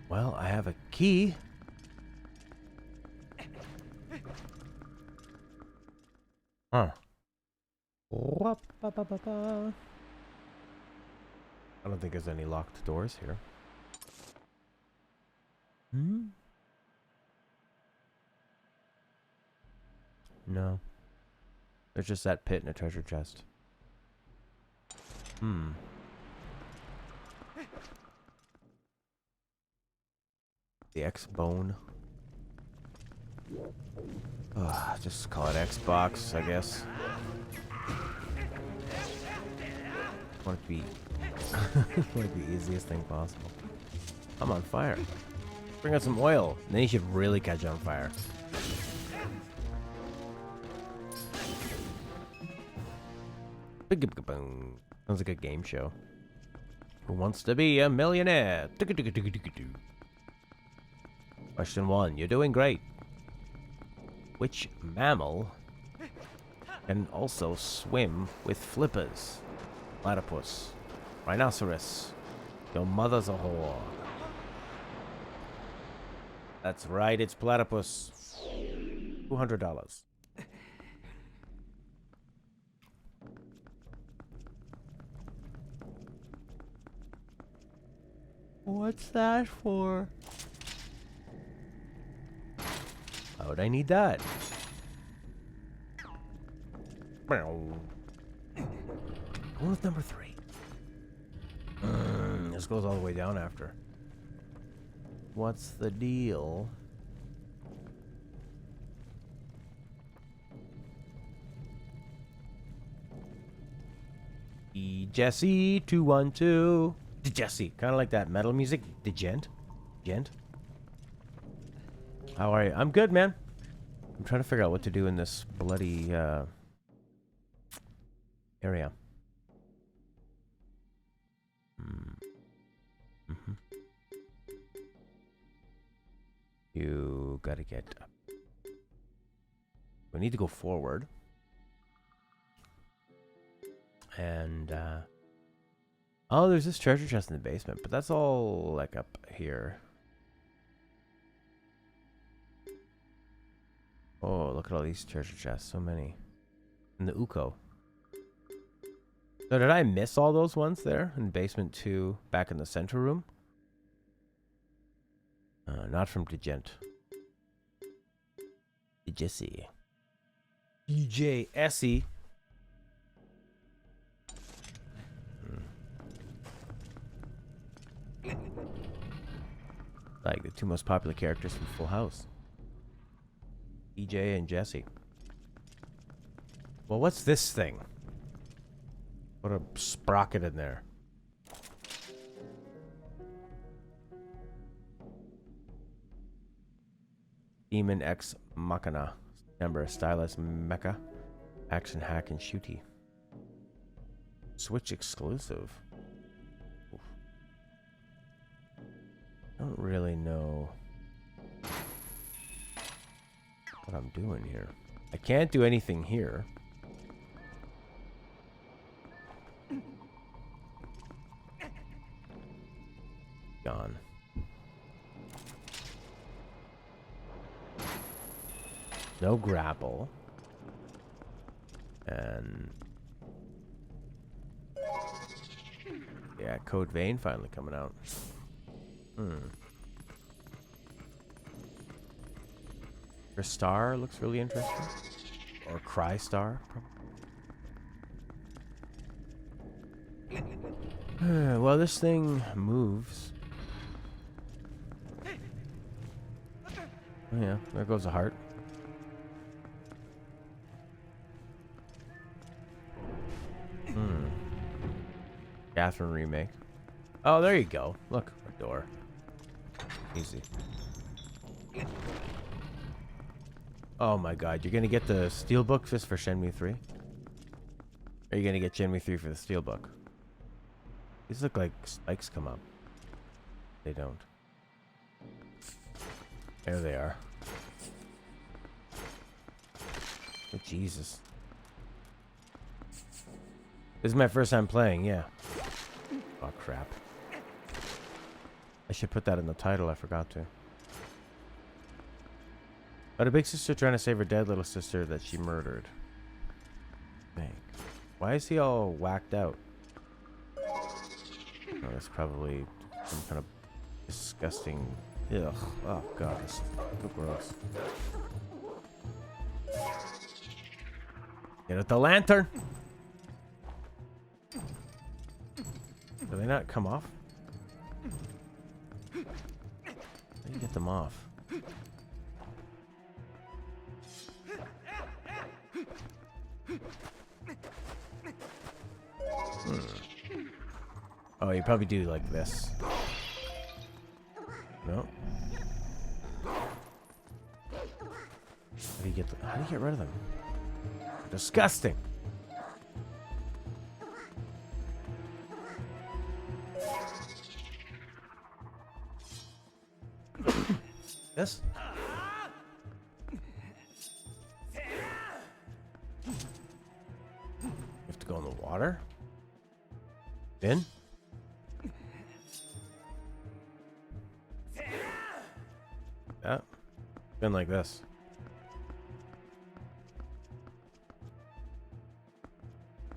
Well, I have a key. Huh. I don't think there's any locked doors here. No. There's just that pit and a treasure chest. The X-Bone. Just call it Xbox, I guess. Want it to be like the easiest thing possible. I'm on fire. Bring out some oil. Then you should really catch on fire. Sounds like a game show. Who wants to be a millionaire? Question 1. You're doing great. Which mammal can also swim with flippers? Platypus. Rhinoceros. Your mother's a whore. That's right, it's platypus. $200. What's that for? Why would I need that? Going with number 3. This goes all the way down after. What's the deal? Jesse 212. Jesse, kind of like that metal music. Gent. How are you? I'm good, man. I'm trying to figure out what to do in this bloody area. You gotta get up. We need to go forward. And oh, there's this treasure chest in the basement, but that's all like up here. Oh, look at all these treasure chests. So many. In the Uko. So did I miss all those ones there? In basement 2, back in the center room? Not from Degent. Jesse. DJ Essie. Like the 2 most popular characters from Full House. EJ and Jesse. Well, what's this thing? What a sprocket in there. Demon X Machina. Number stylus mecha. Action hack and shooty. Switch exclusive. Oof. I don't really know what I'm doing here. I can't do anything here. Gone. No grapple. And yeah, Code Vein finally coming out. Your star looks really interesting. Or Cry Star. Well, this thing moves. Oh yeah, there goes a heart. Catherine remake. Oh, there you go. Look, a door. Easy. Oh my god, you're gonna get the steelbook just for Shenmue 3? Or are you gonna get Shenmue 3 for the steelbook? These look like spikes come up. They don't. There they are. Oh, Jesus. This is my first time playing, yeah. Oh, crap. I should put that in the title, I forgot to. But a big sister trying to save her dead little sister that she murdered. Dang. Why is he all whacked out? Oh, that's probably some kind of disgusting... Ugh. Oh, God. That's so gross. Get at the lantern! Do they not come off? How do you get them off? Oh, you probably do like this. No. How do you get rid of them? Disgusting. This? You have to go in the water? In? Yeah. Been like this.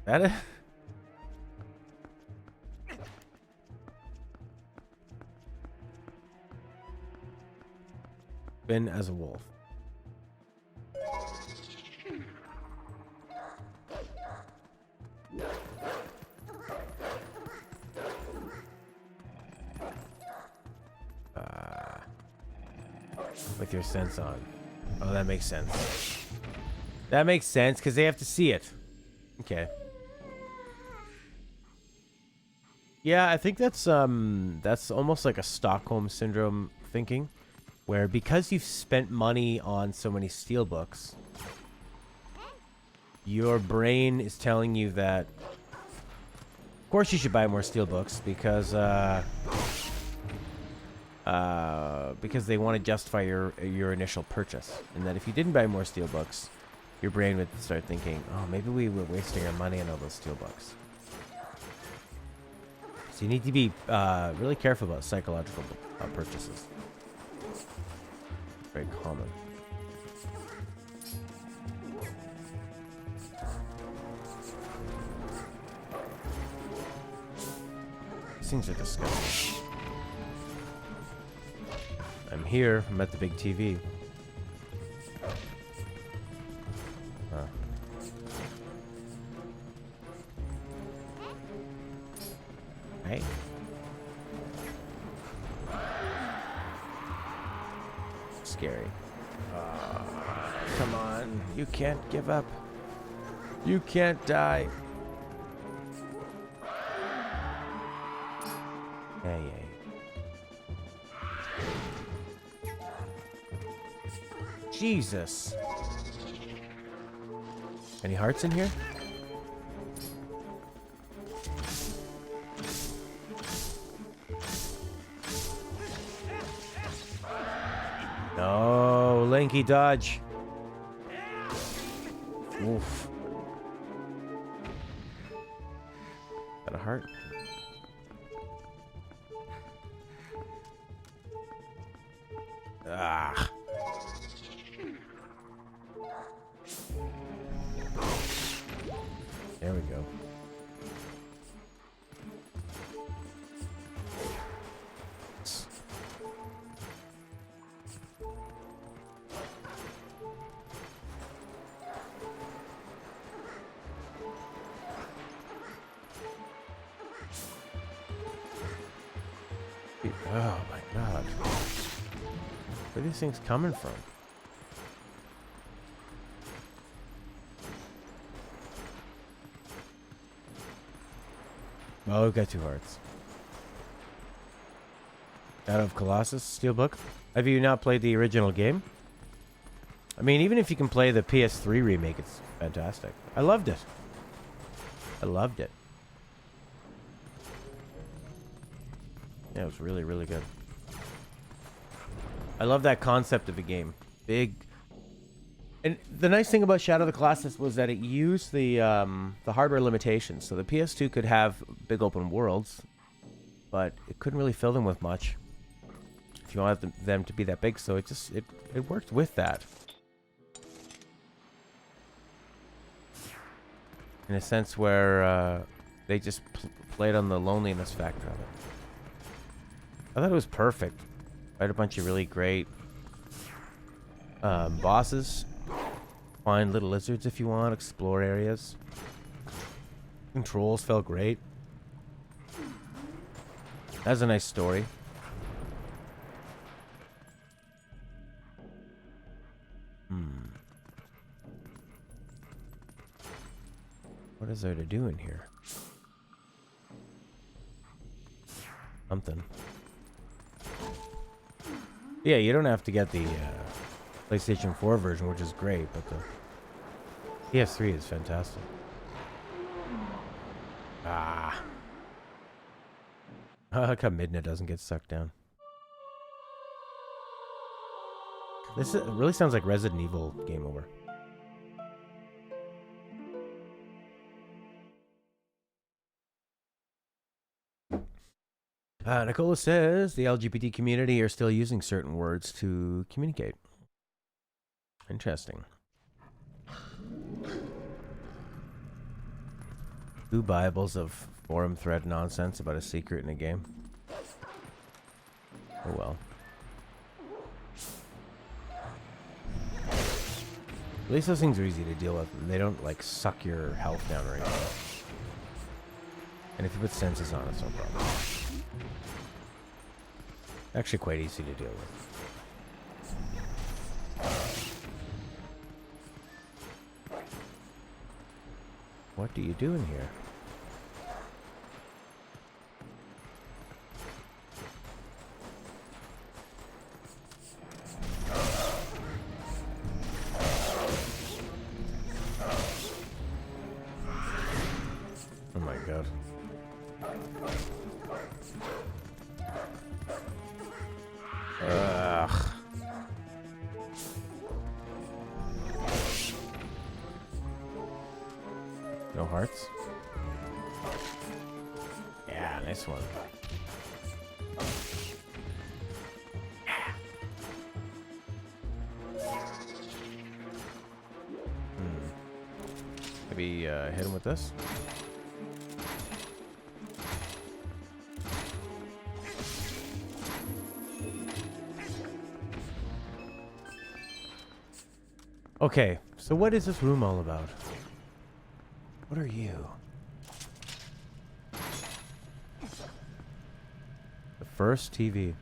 That it? Been as a wolf. with your sense on. Oh, that makes sense. That makes sense, because they have to see it. Okay. Yeah, I think that's almost like a Stockholm Syndrome thinking, where because you've spent money on so many steelbooks, your brain is telling you that, of course you should buy more steelbooks, because they want to justify your initial purchase. And that if you didn't buy more steelbooks, your brain would start thinking, oh, maybe we were wasting our money on all those steelbooks. So you need to be really careful about psychological purchases. Very common. These things are disgusting. I'm here. I'm at the big TV. Huh. Hey. Scary. Come on. You can't give up. You can't die. Hey, hey. Jesus. Any hearts in here? No, lanky dodge. Oof. Got a heart? Ah. There we go. Oh my god. Where are these things coming from? Oh, we've got 2 hearts. Out of Colossus Steelbook. Have you not played the original game? I mean, even if you can play the PS3 remake, it's fantastic. I loved it. I loved it. Yeah, it was really, really good. I love that concept of the game. Big. And the nice thing about Shadow of the Colossus was that it used the hardware limitations. So the PS2 could have big open worlds, but it couldn't really fill them with much if you wanted them to be that big. So it worked with that. In a sense where they just played on the loneliness factor of it. I thought it was perfect. I had a bunch of really great bosses. Find little lizards if you want. Explore areas. Controls felt great. That's a nice story. What is there to do in here? Something. Yeah, you don't have to get the PlayStation 4 version, which is great, but the PS3 is fantastic. Ah. I like how Midna doesn't get sucked down. This really sounds like Resident Evil Game Over. Nicola says the LGBT community are still using certain words to communicate. Interesting. 2 Bibles of forum thread nonsense about a secret in a game. Oh well. At least those things are easy to deal with. They don't like suck your health down or anything. And if you put senses on, it's no problem. Actually quite easy to deal with. What do you do in here? Oh my god. Ugh. No hearts? Yeah, nice one. Maybe hit him with this? Okay, so what is this room all about? What are you? The first TV.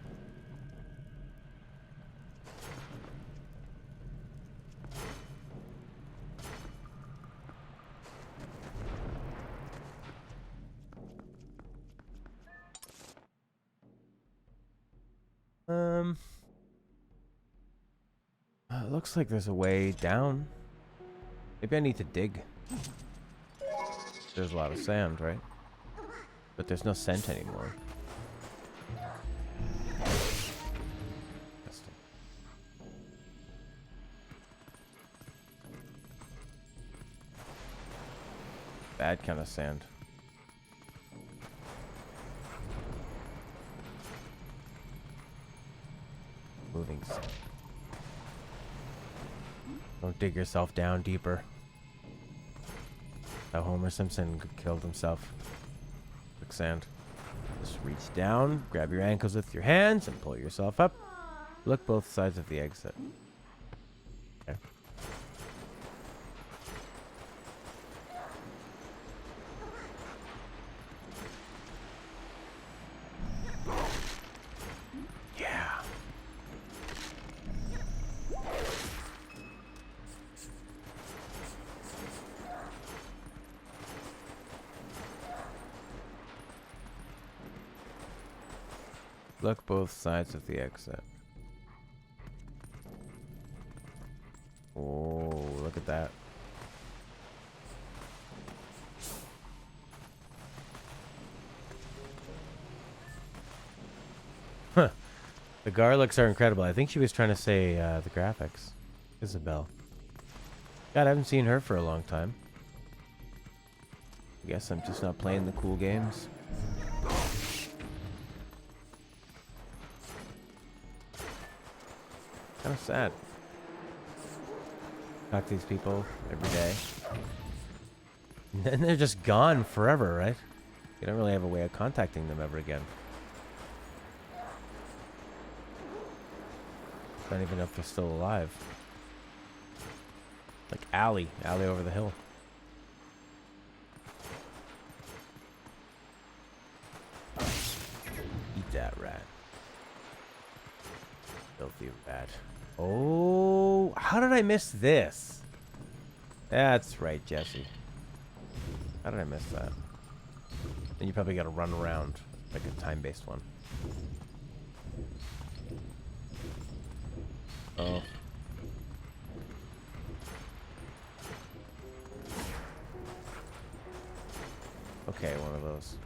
Looks like there's a way down. Maybe I need to dig. There's a lot of sand, right? But there's no scent anymore. Bad kind of sand. Moving sand. Don't dig yourself down deeper. How Homer Simpson killed himself. Quicksand. Just reach down, grab your ankles with your hands, and pull yourself up. Look both sides of the exit. Okay. Yeah. Look both sides of the exit. Oh, look at that. Huh. The garlics are incredible. I think she was trying to say the graphics. Isabel. God, I haven't seen her for a long time. I guess I'm just not playing the cool games. Kind of sad. Talk to these people every day. And then they're just gone forever, right? You don't really have a way of contacting them ever again. Don't even know if they're still alive. Like Allie over the hill. Eat that rat. Filthy rat. Oh, how did I miss this? That's right, Jesse. How did I miss that? Then you probably got to run around like a time-based one. Oh. Okay, one of those.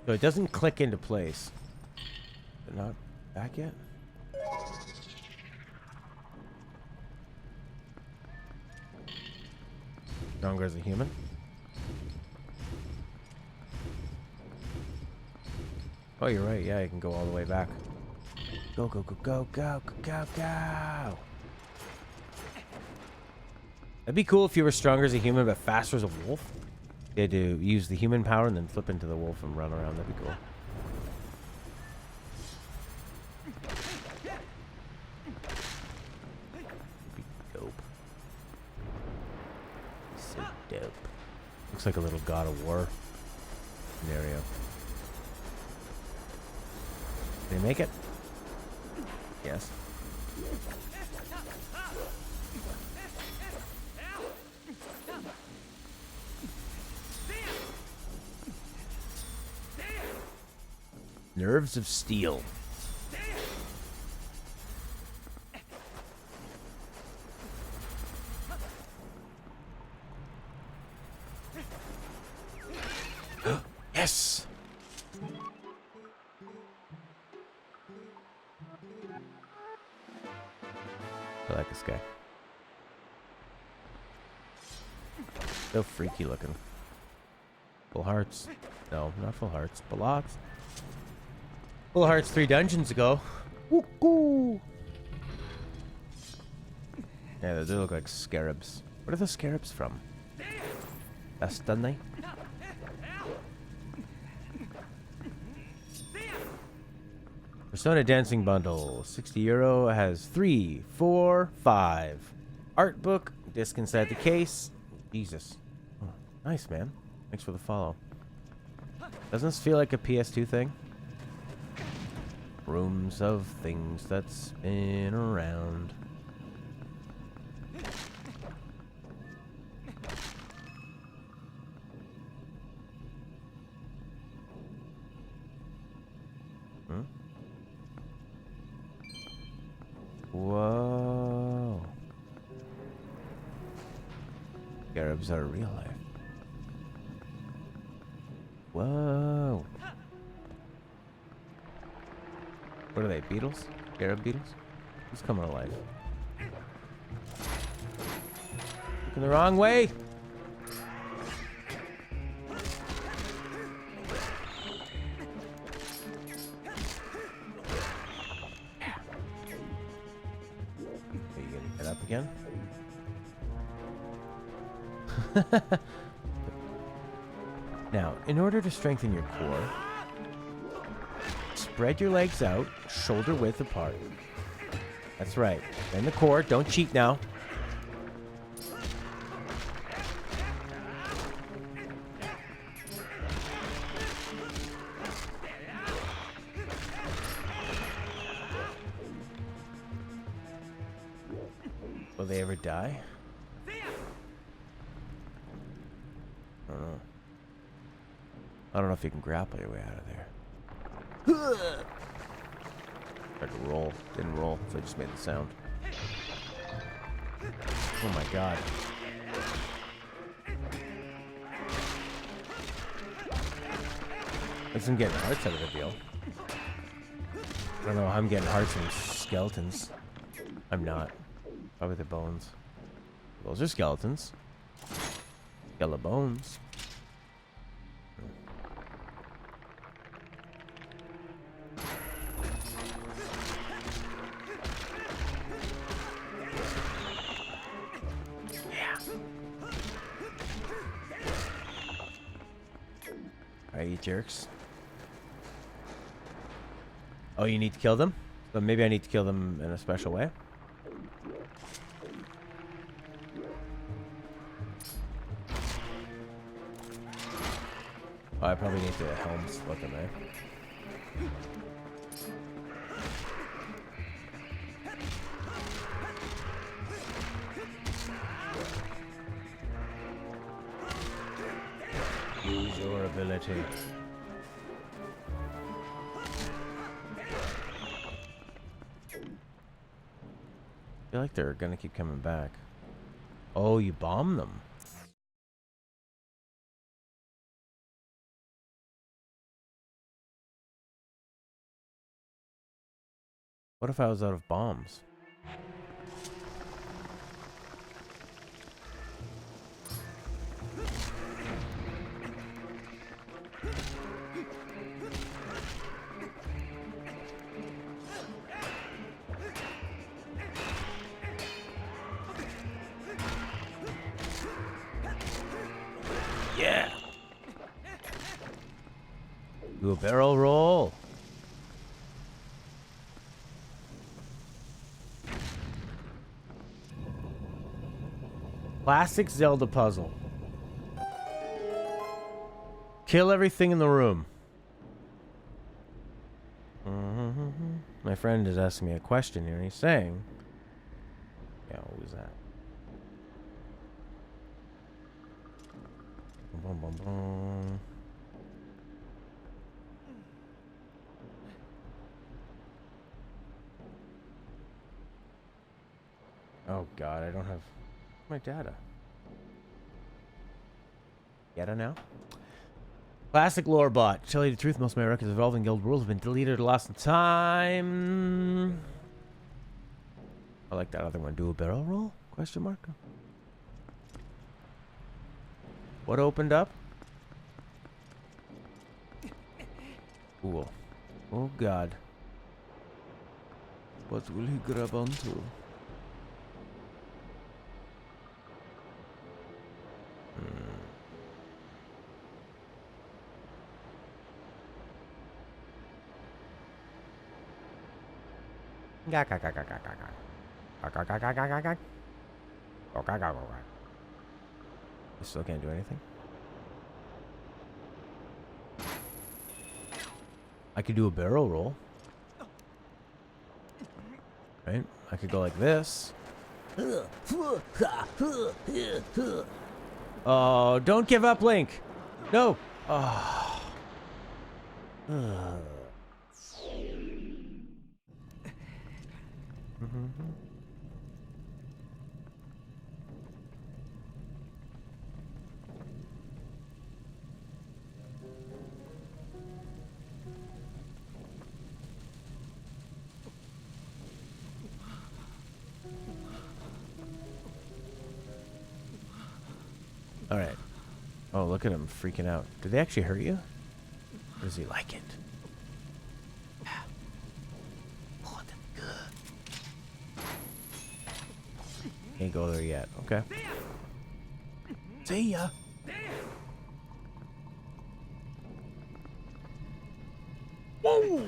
So it doesn't click into place. They're not back yet? Stronger as a human? Oh, you're right. Yeah, you can go all the way back. Go, go, go, go, go, go, go, go. That'd be cool if you were stronger as a human but faster as a wolf. You had to use the human power and then flip into the wolf and run around. That'd be cool. That'd be dope. So dope. Looks like a little God of War scenario. Did he make it? Yes. Nerves of steel. Yes! I like this guy. So freaky looking. Full hearts. No, not full hearts. Blocks. Full hearts 3 dungeons ago. Woo-hoo! Yeah, they do look like scarabs. What are the scarabs from? Dust, don't they? Persona Dancing Bundle. 60 euro. Has 3, 4, 5. Art book. Disc inside the case. Jesus. Oh, nice, man. Thanks for the follow. Doesn't this feel like a PS2 thing? Rooms of things that spin around. Hmm? Whoa. Scarabs are real life. Whoa. What are they, beetles? Scarab beetles? Who's coming to life? Looking the wrong way! Are you gonna get up again? Now, in order to strengthen your core, spread your legs out, shoulder width apart. That's right. Bend the core. Don't cheat now. Will they ever die? I don't know. I don't know if you can grapple your way out of there. Tried to roll. Didn't roll, so I just made the sound. Oh my god. At least I'm getting hearts out of the deal. I don't know how I'm getting hearts from skeletons. I'm not. Probably the bones. Those are skeletons. Skeleton bones. Alright, you jerks. Oh, you need to kill them? So maybe I need to kill them in a special way? Oh, I probably need to helm split them, eh? Use your ability. I feel like they're gonna keep coming back. Oh, you bomb them. What if I was out of bombs? Yeah. Do a barrel roll. Classic Zelda puzzle. Kill everything in the room. My friend is asking me a question here, and he's saying... Yeah, what was that? Boom, boom, boom. Oh god, I don't have my data. Data now? Classic lore bot. To tell you the truth, most of my records of Evolving Guild rules have been deleted or lost in time. I like that other one. Do a barrel roll? Question mark. What opened up? Cool. Oh god. What will he grab onto? You still can't do anything? I could do a barrel roll. Right? I could go like this. Oh, don't give up, Link. No. Oh. All right. Oh, look at him freaking out. Did they actually hurt you? Or does he like it? Oh, that's good. Can't go there yet. Okay. See ya. Whoa!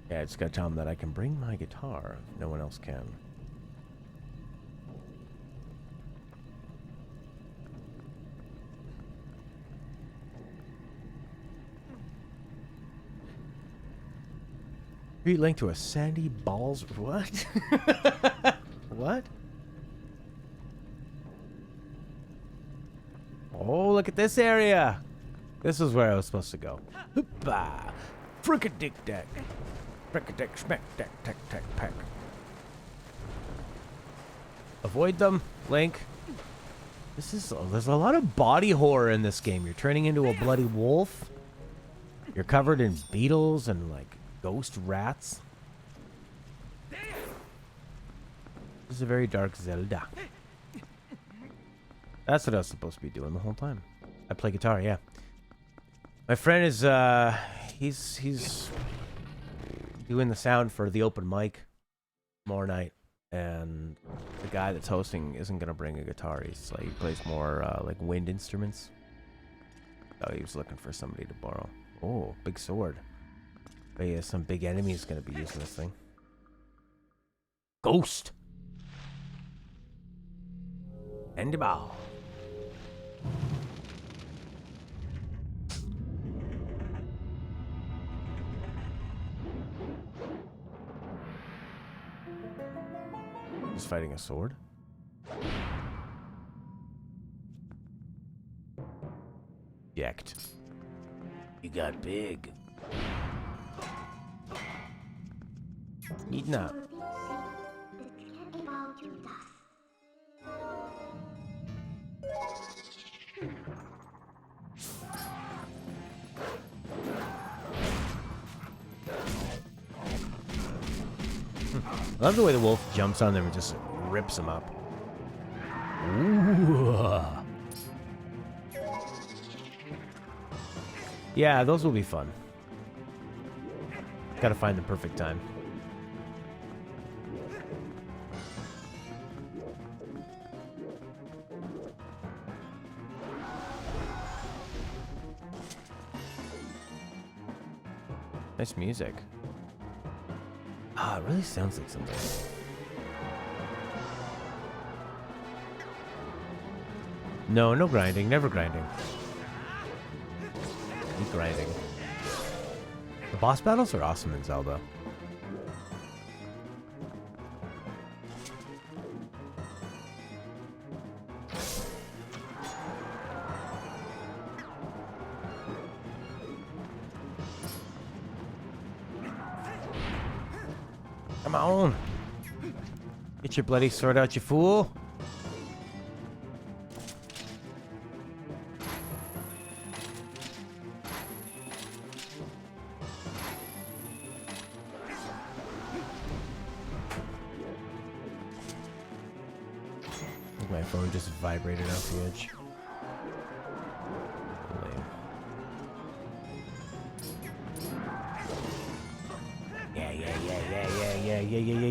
Yeah, I just gotta tell him that I can bring my guitar if no one else can. Beat Link to a sandy balls. What? What? Oh, look at this area. This is where I was supposed to go. Hoopa! Frick-a-dick-dack. Frick-a-dick, smack, tack, tack, tack, pack. Avoid them, Link. This is... There's a lot of body horror in this game. You're turning into a bloody wolf. You're covered in beetles and, like, ghost rats. This is a very dark Zelda. That's what I was supposed to be doing the whole time. I play guitar, yeah. My friend is, he's doing the sound for the open mic tomorrow night, and the guy that's hosting isn't gonna bring a guitar. He's like, he plays more like wind instruments. So he was looking for somebody to borrow. Oh, big sword. But yeah, some big enemy's gonna be using this thing. Ghost. Endibal. He's fighting a sword. Yacked. You got big. Eat now. I love the way the wolf jumps on them and just rips them up. Ooh. Yeah, those will be fun. Gotta find the perfect time. Nice music. Ah, it really sounds like something. No, no grinding. Never grinding. Keep grinding. The boss battles are awesome in Zelda. on. Get your bloody sword out, you fool. My phone just vibrated off the edge.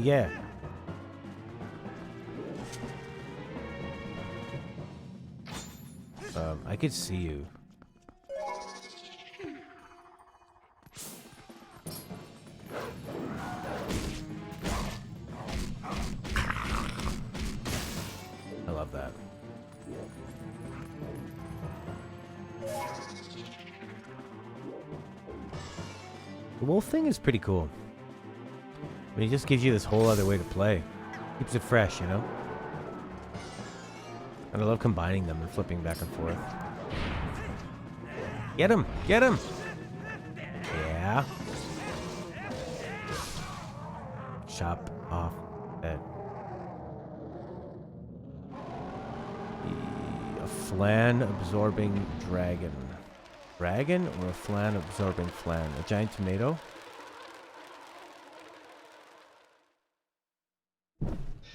Yeah. I could see you. I love that. The wolf thing is pretty cool. I mean, it just gives you this whole other way to play. Keeps it fresh, you know? And I love combining them and flipping back and forth. Get him! Get him! Yeah. Chop off that. A flan-absorbing dragon. Dragon or a flan-absorbing flan? A giant tomato?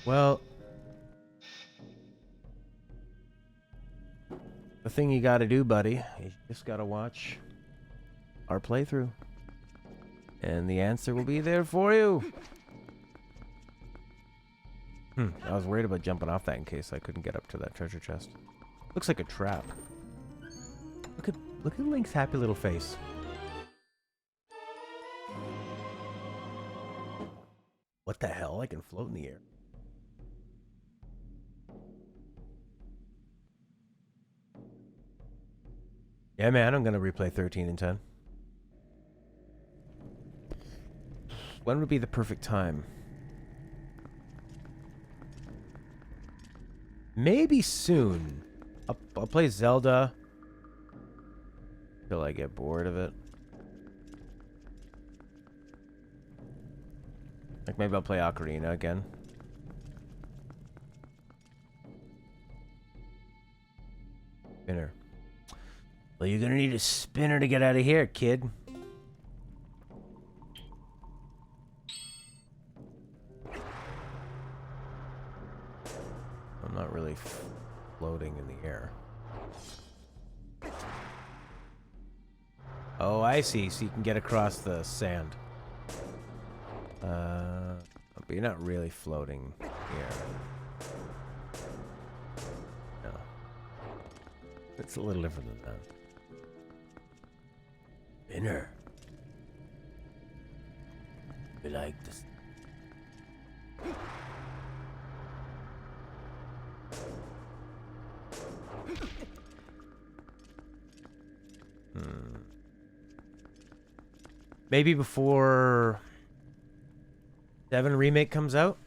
Well, the thing you gotta do, buddy, you just gotta watch our playthrough. And the answer will be there for you. I was worried about jumping off that in case I couldn't get up to that treasure chest. Looks like a trap. Look at Link's happy little face. What the hell? I can float in the air. Yeah, man, I'm gonna replay 13 and 10. When would be the perfect time? Maybe soon. I'll play Zelda till I get bored of it. Like maybe I'll play Ocarina again. Spinner. Well, you're gonna need a spinner to get out of here, kid. I'm not really floating in the air. Oh, I see. So you can get across the sand. But you're not really floating here. No. It's a little different than that. Spinner. You like this? Maybe before 7 Remake comes out?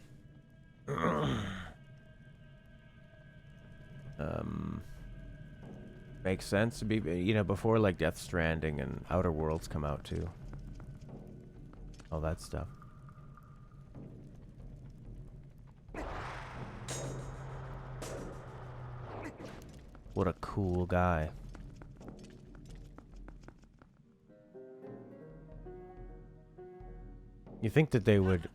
Makes sense to be, you know, before like Death Stranding and Outer Worlds come out too. All that stuff. What a cool guy. You think that they would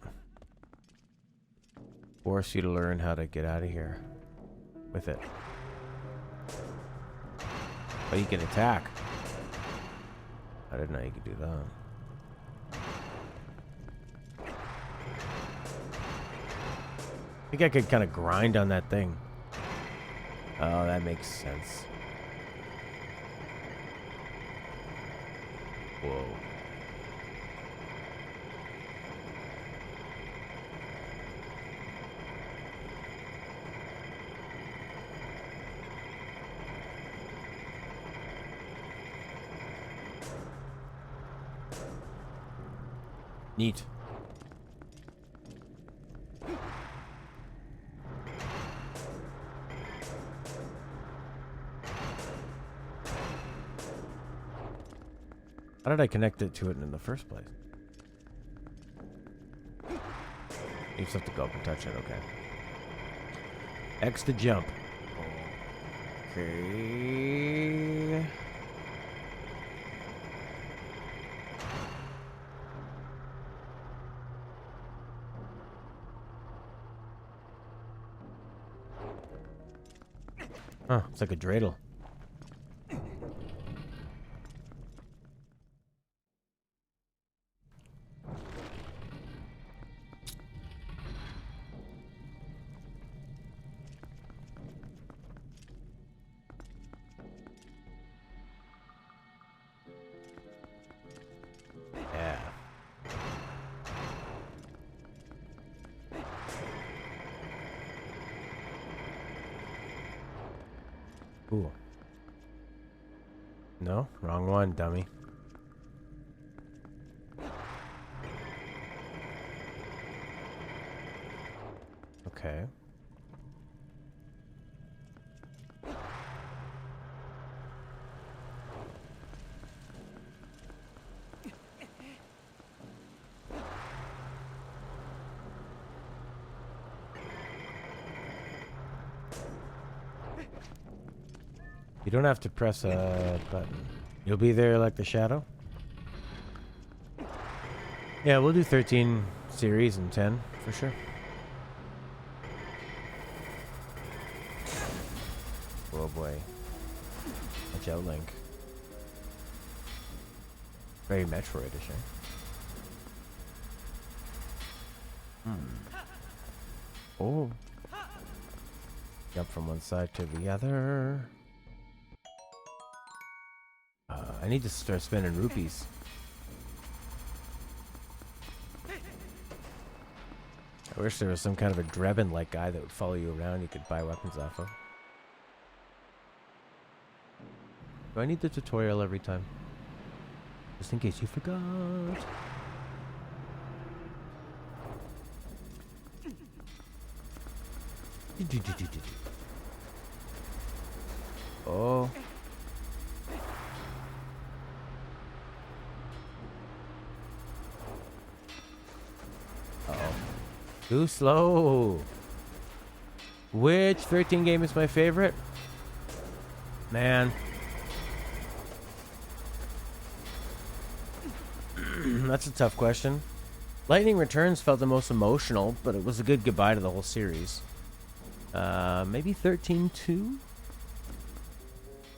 force you to learn how to get out of here with it. But you can attack. I didn't know you could do that. I think I could kind of grind on that thing. Oh, that makes sense. Whoa. Neat. How did I connect it to it in the first place? You just have to go up and touch it, okay. X to jump. Okay. Huh, it's like a dreidel. Yeah. Cool. No, wrong one, dummy. Okay. You don't have to press a button. You'll be there like the shadow? Yeah, we'll do 13 series and 10 for sure. Oh boy. Watch out, Link. Very Metroid-ish, eh? Oh. Jump from one side to the other. I need to start spending rupees. I wish there was some kind of a Drebin-like guy that would follow you around you could buy weapons off of. Do I need the tutorial every time? Just in case you forgot. Oh. Uh-oh. Too slow. Which 13 game is my favorite? Man. That's a tough question. Lightning Returns felt the most emotional, but it was a good goodbye to the whole series. Maybe 13-2?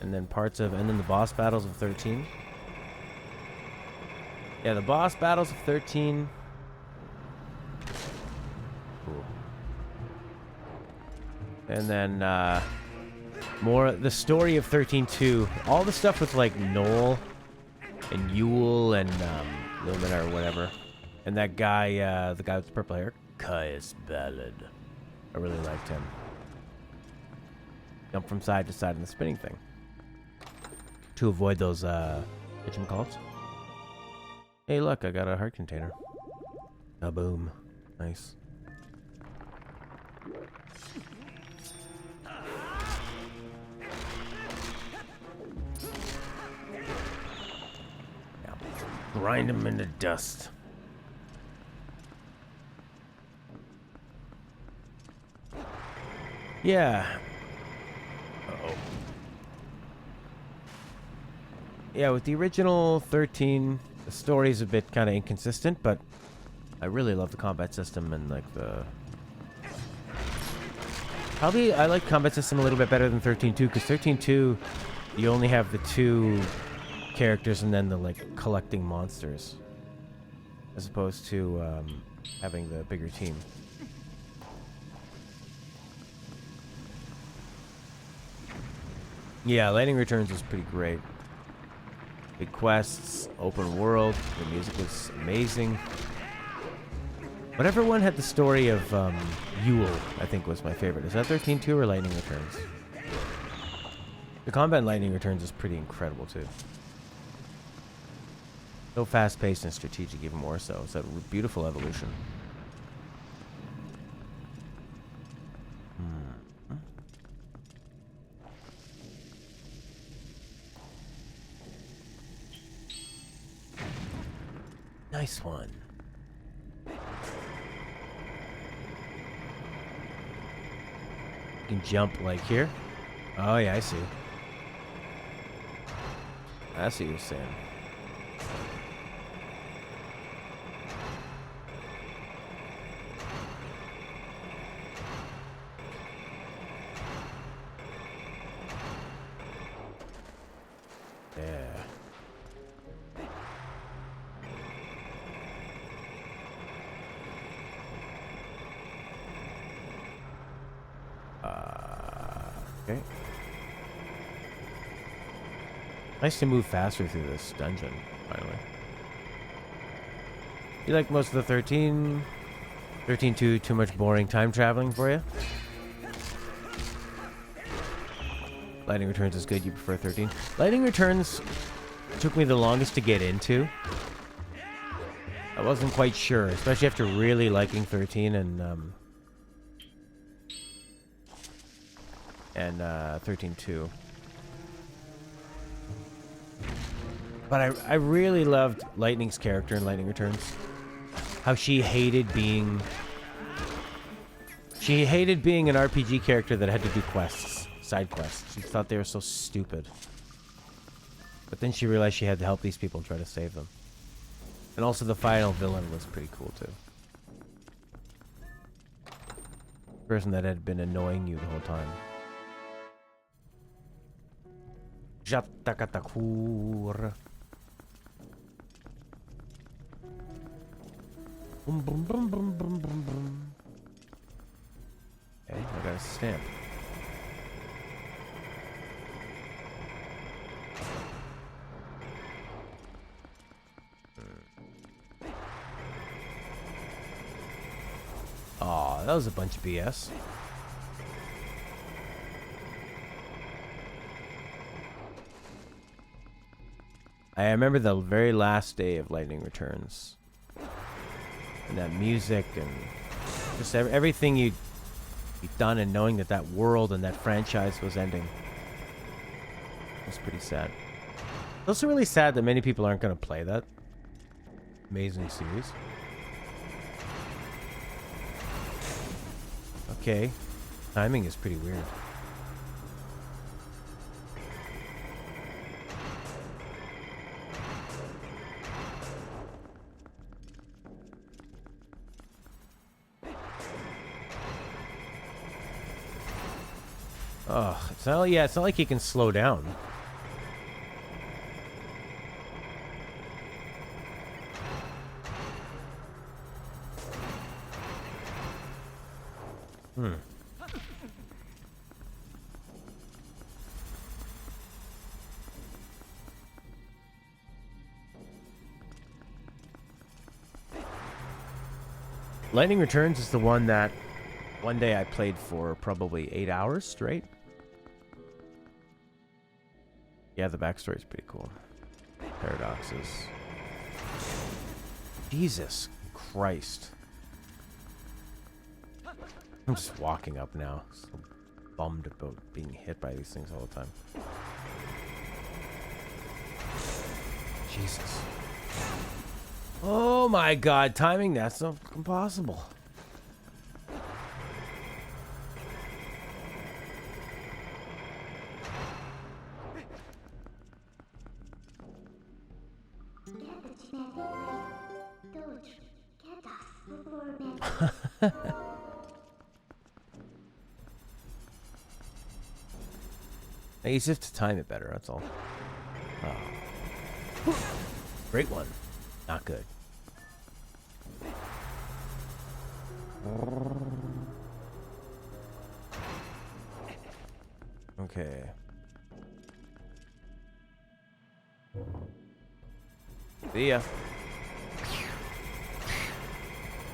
And then the boss battles of 13. Yeah, the boss battles of 13. Cool. And then, more the story of 13-2. All the stuff with, like, Noel and Yule and, Lumina or whatever. And that guy, the guy with the purple hair. Caius Ballad. I really liked him. Jump from side to side in the spinning thing. To avoid those, whatchamacallits? Hey, look, I got a heart container. A boom. Nice. Yeah. Grind him into dust. Yeah. Uh-oh. Yeah, with the original 13, the story's a bit kind of inconsistent, but I really love the combat system and like the... Probably I like combat system a little bit better than 13-2, because 13-2, you only have the two characters and then the like collecting monsters, as opposed to having the bigger team. Yeah, Lightning Returns was pretty great. Big quests, open world, the music was amazing. Whatever one had the story of Yule, I think was my favorite. Is that 13-2 or Lightning Returns? The combat in Lightning Returns is pretty incredible too. So fast-paced and strategic, even more so. It's a beautiful evolution. Nice one. can jump like here. Oh yeah, I see. I see what you're saying. Yeah. Okay. Nice to move faster through this dungeon, finally. You like most of the 13? 13-2, too much boring time traveling for you? Lightning Returns is good, you prefer 13? Lightning Returns took me the longest to get into. I wasn't quite sure, especially after really liking 13 and 13-2. But I really loved Lightning's character in Lightning Returns. How she hated being an RPG character that had to do quests, side quests. She thought they were so stupid. But then she realized she had to help these people and try to save them. And also the final villain was pretty cool too. Person that had been annoying you the whole time. Jatakatakur. Boom, boom, boom, boom, boom, boom, boom. Okay, I got a stamp. Aw, that was a bunch of BS. I remember the very last day of Lightning Returns. And that music and just everything you'd done, and knowing that that world and that franchise was ending. It was pretty sad. It's also really sad that many people aren't going to play that amazing series. Okay. Timing is pretty weird. Oh, it's not, yeah, it's not like he can slow down. Lightning Returns is the one that one day I played for probably 8 hours straight. Yeah, the backstory is pretty cool. Paradoxes. Jesus Christ. I'm just walking up now. So bummed about being hit by these things all the time. Jesus. Oh my god, timing, that's so impossible. You just have to time it better, that's all. Oh. Great one. Not good. Okay. See ya.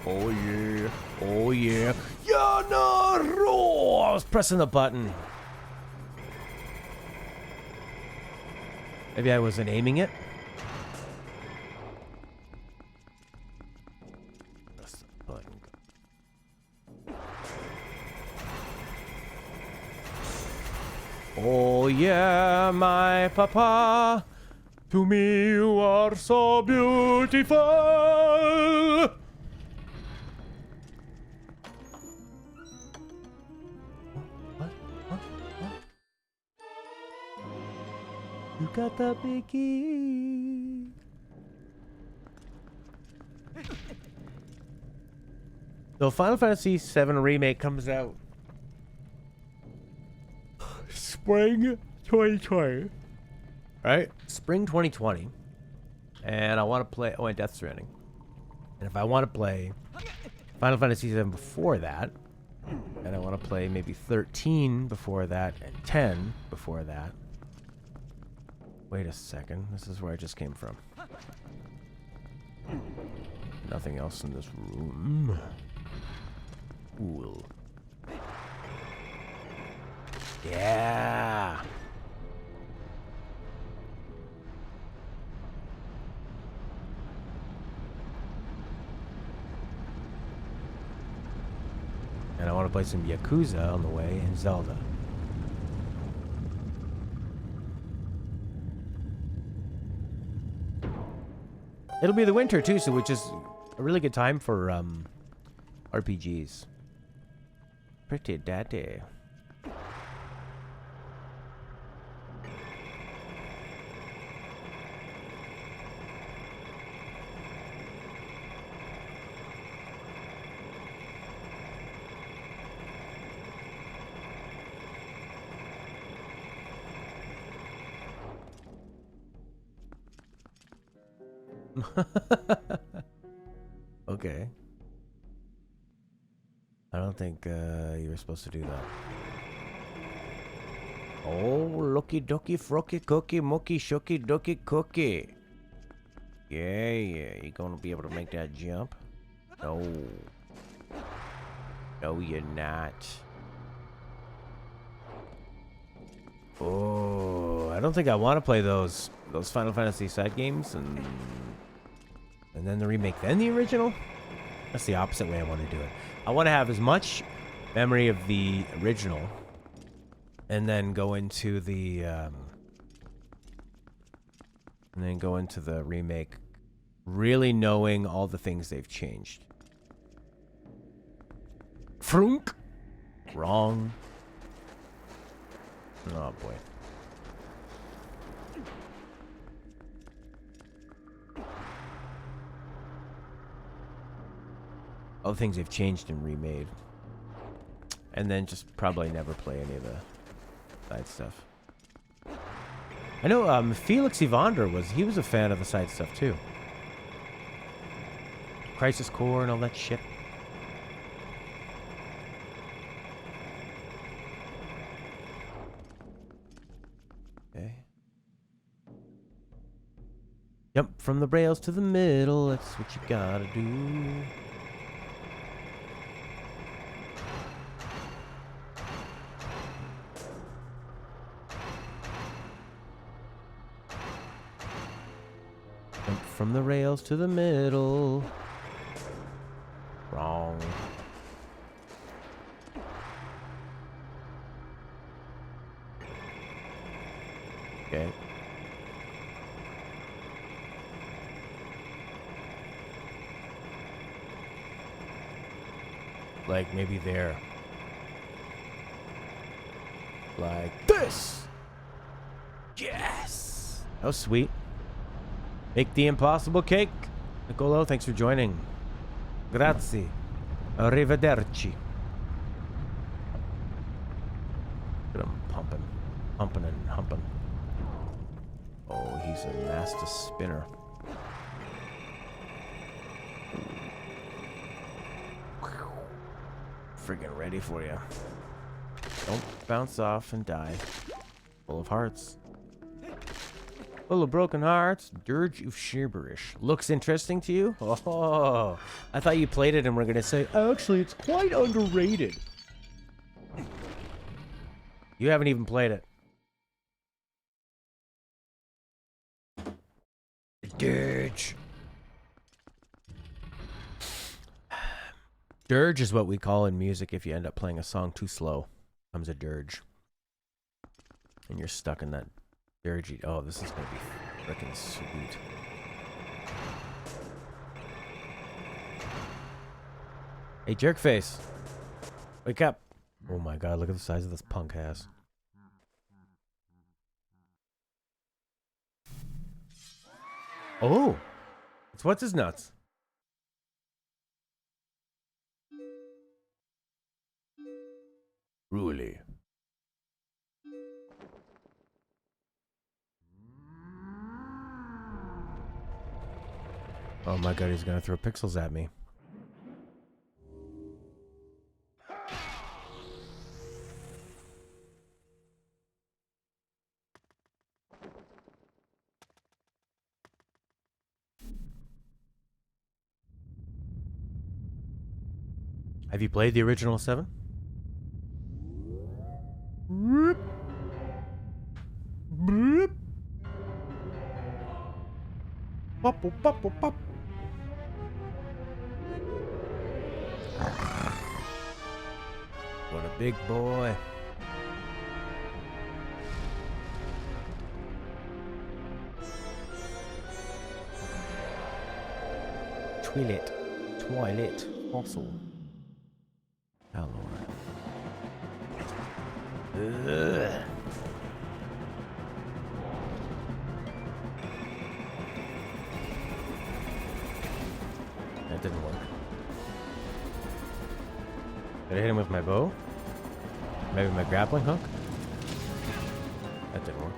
Oh yeah. Oh yeah. Yeah, no! I was pressing the button. Maybe I wasn't aiming it. Press the button. Oh yeah, my papa. To me you are so beautiful. What? You got the big key. So Final Fantasy VII Remake comes out spring 2020. Right? Spring 2020. And I want to play... Oh, and Death Stranding. And if I want to play Final Fantasy VII before that, and I want to play maybe 13 before that, and 10 before that. Wait a second. This is where I just came from. Nothing else in this room. Cool. Yeah. And I want to play some Yakuza on the way and Zelda. It'll be the winter too, so which is a really good time for RPGs. Pretty daddy. Okay. I don't think you were supposed to do that. Oh, looky dooky frooky cookie mookie shooky dooky cookie. Yeah, you gonna be able to make that jump? No. No, you're not. Oh, I don't think I want to play those Final Fantasy side games and then the remake, then the original. That's the opposite way I want to do it. I want to have as much memory of the original, and then go into the remake, really knowing all the things they've changed. Frunk. Wrong. Oh boy. All the things they've changed and remade. And then just probably never play any of the side stuff. I know Felix Evander was a fan of the side stuff too. Crisis Core and all that shit. Okay. Jump from the rails to the middle, that's what you gotta do. Jump from the rails to the middle. Wrong. Okay. Like maybe there. Like this. Yes. That was sweet. Make the impossible cake. Nicolo, thanks for joining. Grazie. Arrivederci. Look at him pumping. Humping and humping. Oh, he's a master spinner. Friggin' ready for you. Don't bounce off and die. Full of hearts. Full of broken hearts. Dirge of Shiverish. Looks interesting to you? Oh, I thought you played it and were gonna say, actually, it's quite underrated. You haven't even played it. Dirge. Dirge is what we call in music if you end up playing a song too slow. Comes a dirge. And you're stuck in that dirgy. Oh, this is gonna be freaking sweet. Hey, jerkface. Wake up. Oh my god, look at the size of this punk ass. Oh, it's what's his nuts. Really? Oh my god, he's gonna throw pixels at me. Have you played the original 7? Boop. Boop. Pop, pop, pop, pop, pop. What a big boy. Twilight fossil. Oh lord. Ugh. That didn't work. Did I hit him with my bow? Maybe my grappling hook? That didn't work.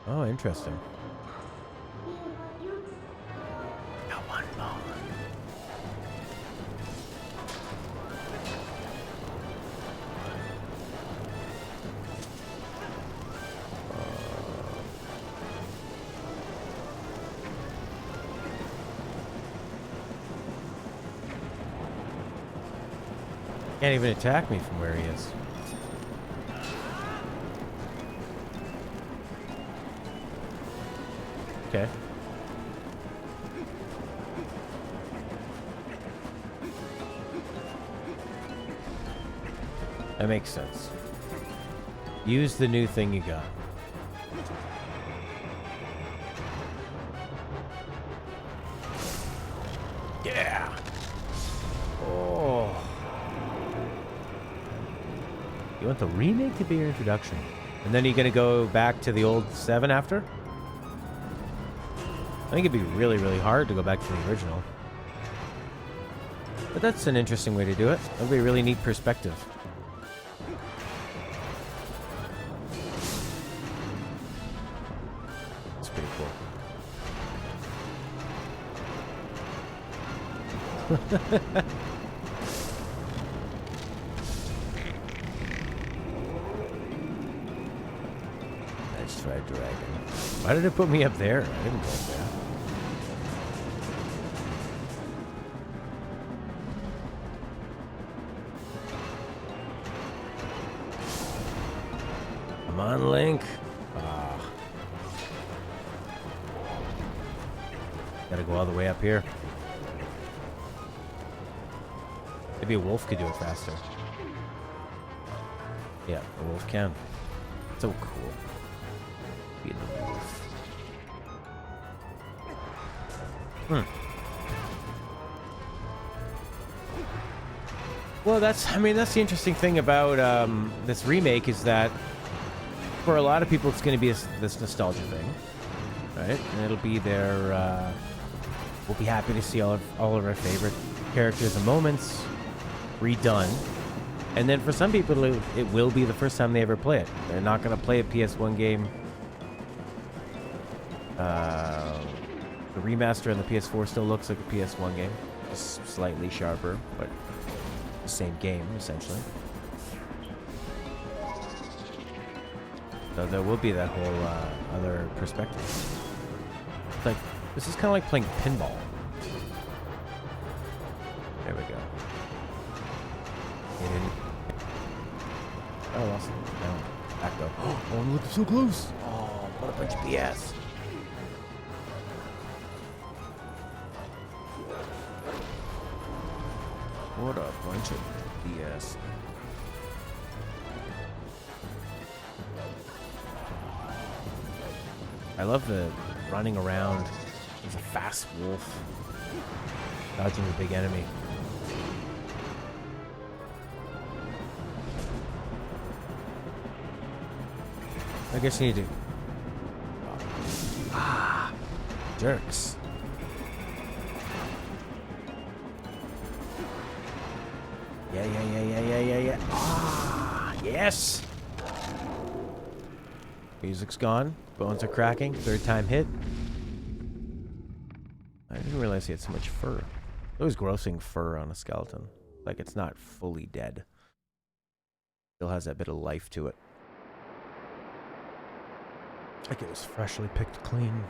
Oh, interesting. Got one bone. Can't even attack me from where he is. Okay. That makes sense. Use the new thing you got. Yeah. Oh. You want the remake to be your introduction? And then you're gonna go back to the old 7 after? I think it'd be really, really hard to go back to the original. But that's an interesting way to do it. That'd be a really neat perspective. That's pretty cool. Let's try dragon. Why did it put me up there? I didn't go up there. Come on, Link. Ah. Gotta go all the way up here. Maybe a wolf could do it faster. Yeah, a wolf can. So cool. Be the wolf. Well, that's the interesting thing about this remake is that for a lot of people it's going to be this nostalgia thing, right? And it'll be their we'll be happy to see all of our favorite characters and moments redone. And then for some people it will be the first time they ever play it. They're not going to play a PS1 game. The remaster on the PS4 still looks like a PS1 game, just slightly sharper, but the same game essentially. So there will be that whole other perspective. It's like this is kind of like playing pinball. There we go. Oh, lost it. No, back up. Oh, look, so close. Oh, what a bunch of BS. What a bunch of BS. I love the running around as a fast wolf, dodging the big enemy. I guess you need to... Ah! Jerks. Yeah. Ah! Yes! Music's gone. Bones are cracking. Third time hit. I didn't realize he had so much fur. Always grossing fur on a skeleton. Like it's not fully dead. Still has that bit of life to it. Like it was freshly picked clean.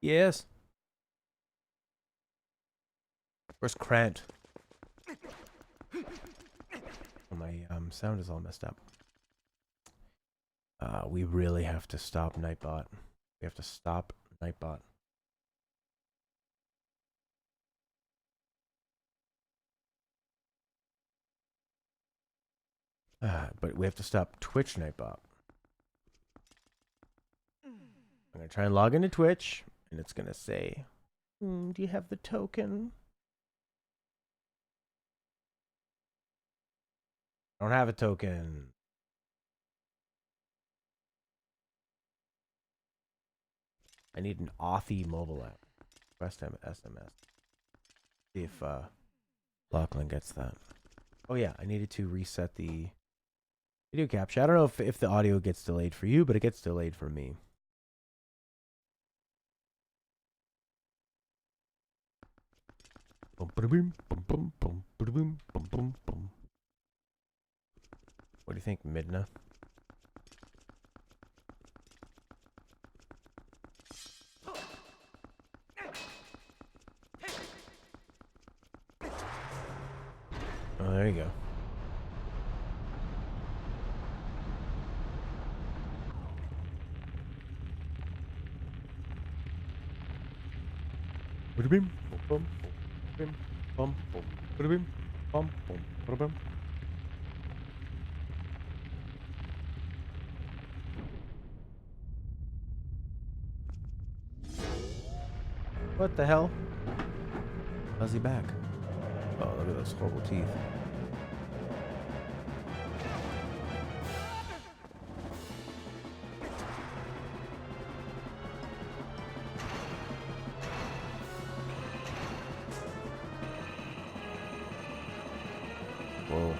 Yes. Where's Krant? Oh, my sound is all messed up. We really have to stop Nightbot. We have to stop Nightbot. But we have to stop Twitch Nightbot. I'm gonna try and log into Twitch, and it's gonna say, do you have the token? I don't have a token. I need an Authy mobile app. Request him SMS. See if Lachlan gets that. Oh yeah, I needed to reset the video capture. I don't know if the audio gets delayed for you, but it gets delayed for me. What do you think, Midna? Oh, there you go. What the hell? How's he back? Oh, look at those horrible teeth. Whoa.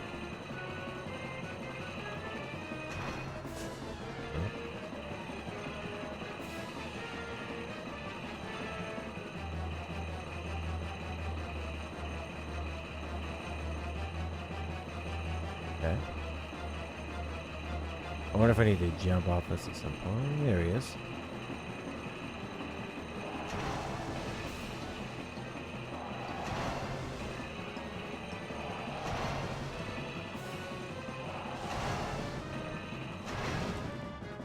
Okay. I wonder if I need to jump off this at some point. There he is.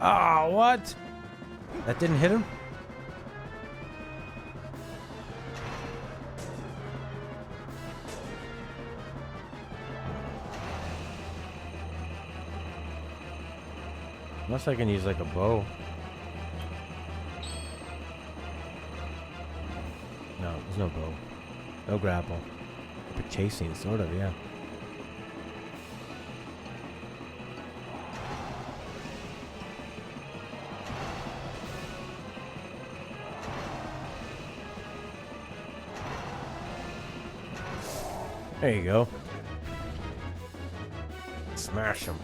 Ah, oh, what? That didn't hit him? Unless I can use like a bow. No, there's no bow. No grapple. But chasing, sort of, yeah. There you go. Smash him.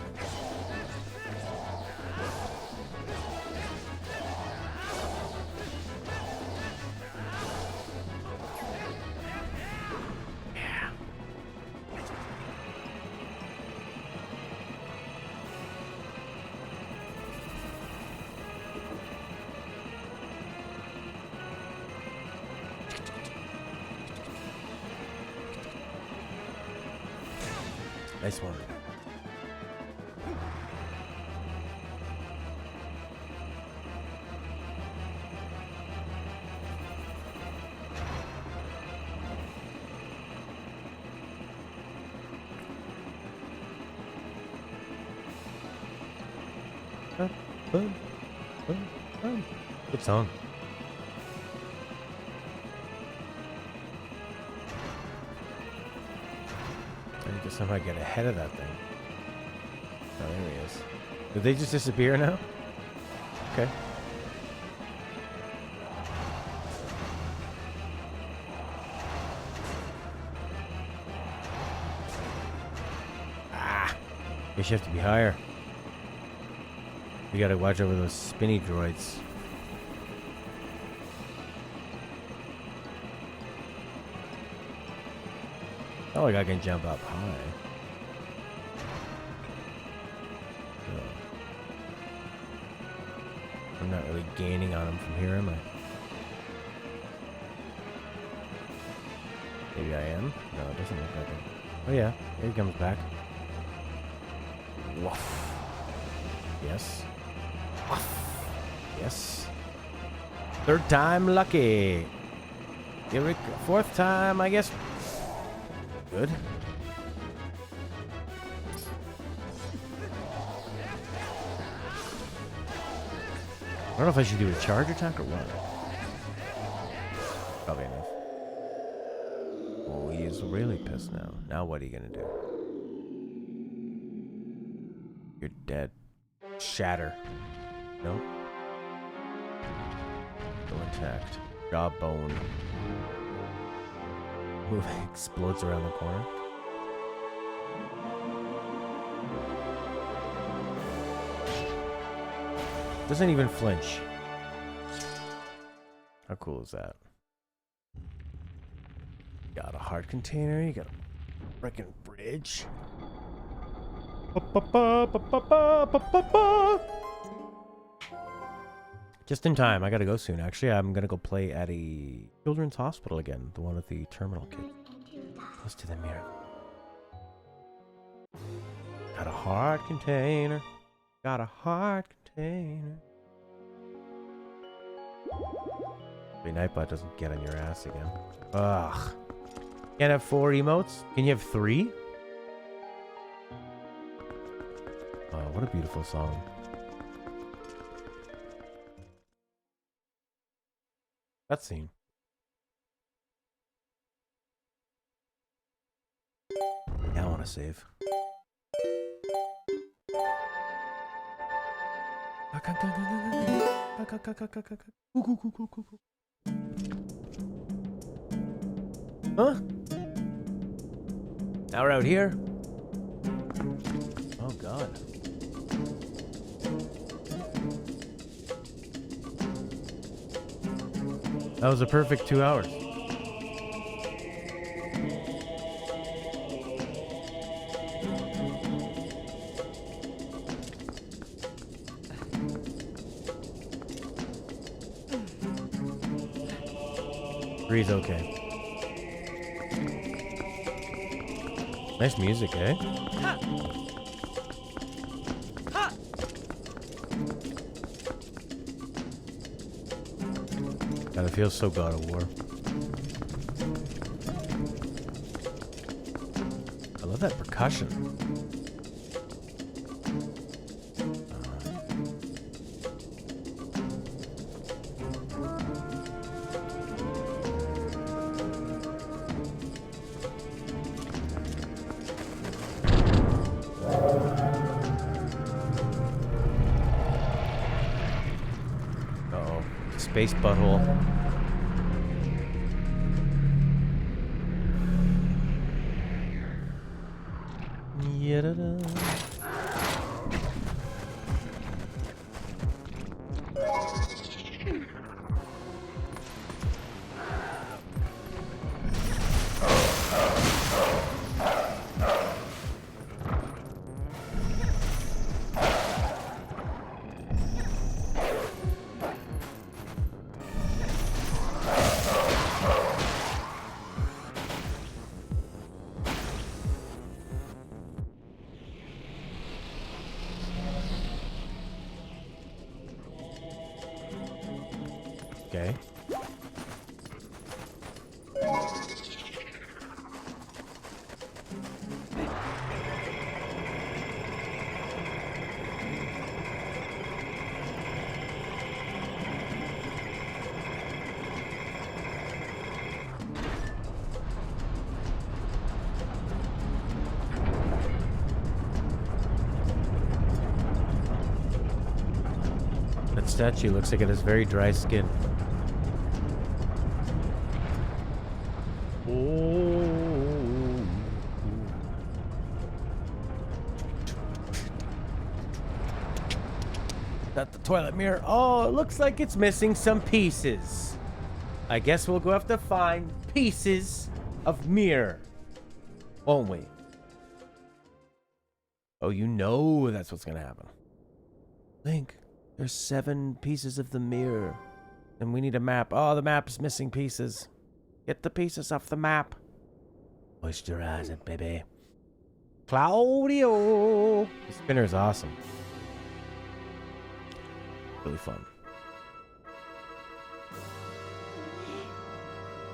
Yeah. Nice one. Good song. I need to somehow get ahead of that thing. Oh, there he is. Did they just disappear now? Okay. Ah! Guess you have to be higher. You gotta watch over those spinny droids. Not like I can jump up high. No. I'm not really gaining on him from here, am I? Maybe I am? No, it doesn't look like it. Oh yeah, here he comes back. Woof. Yes. Woof. Yes. Third time lucky. Here we go. Fourth time, I guess. Good. I don't know if I should do a charge attack or what. Probably enough. Oh, he is really pissed now. Now what are you gonna do? You're dead. Shatter. Nope. Still intact. Jawbone. Move explodes around the corner. Doesn't even flinch. How cool is that? Got a heart container. You got a freaking bridge. Just in time. I gotta go soon. Actually, I'm gonna go play at a children's hospital again. The one with the terminal kid. Close to the mirror. Got a heart container. Got a heart container. Hopefully Nightbot doesn't get on your ass again. Ugh. Can't have 4 emotes? Can you have 3? Oh, what a beautiful song. Cutscene. Now I want to save. Huh? Now we're out here. Oh God. That was a perfect 2 hours. Three's okay. Nice music, eh? God, it feels so God of War. I love that percussion. Uh-oh. Space butthole. Okay. That statue looks like it has very dry skin. Oh. Got the toilet mirror. Oh, it looks like it's missing some pieces. I guess we'll go have to find pieces of mirror. Won't we? Oh, you know that's what's gonna happen. Link, there's 7 pieces of the mirror. And we need a map. Oh, the map's missing pieces. Get the pieces off the map. Moisturize it, baby. Claudio! The spinner's awesome. Really fun.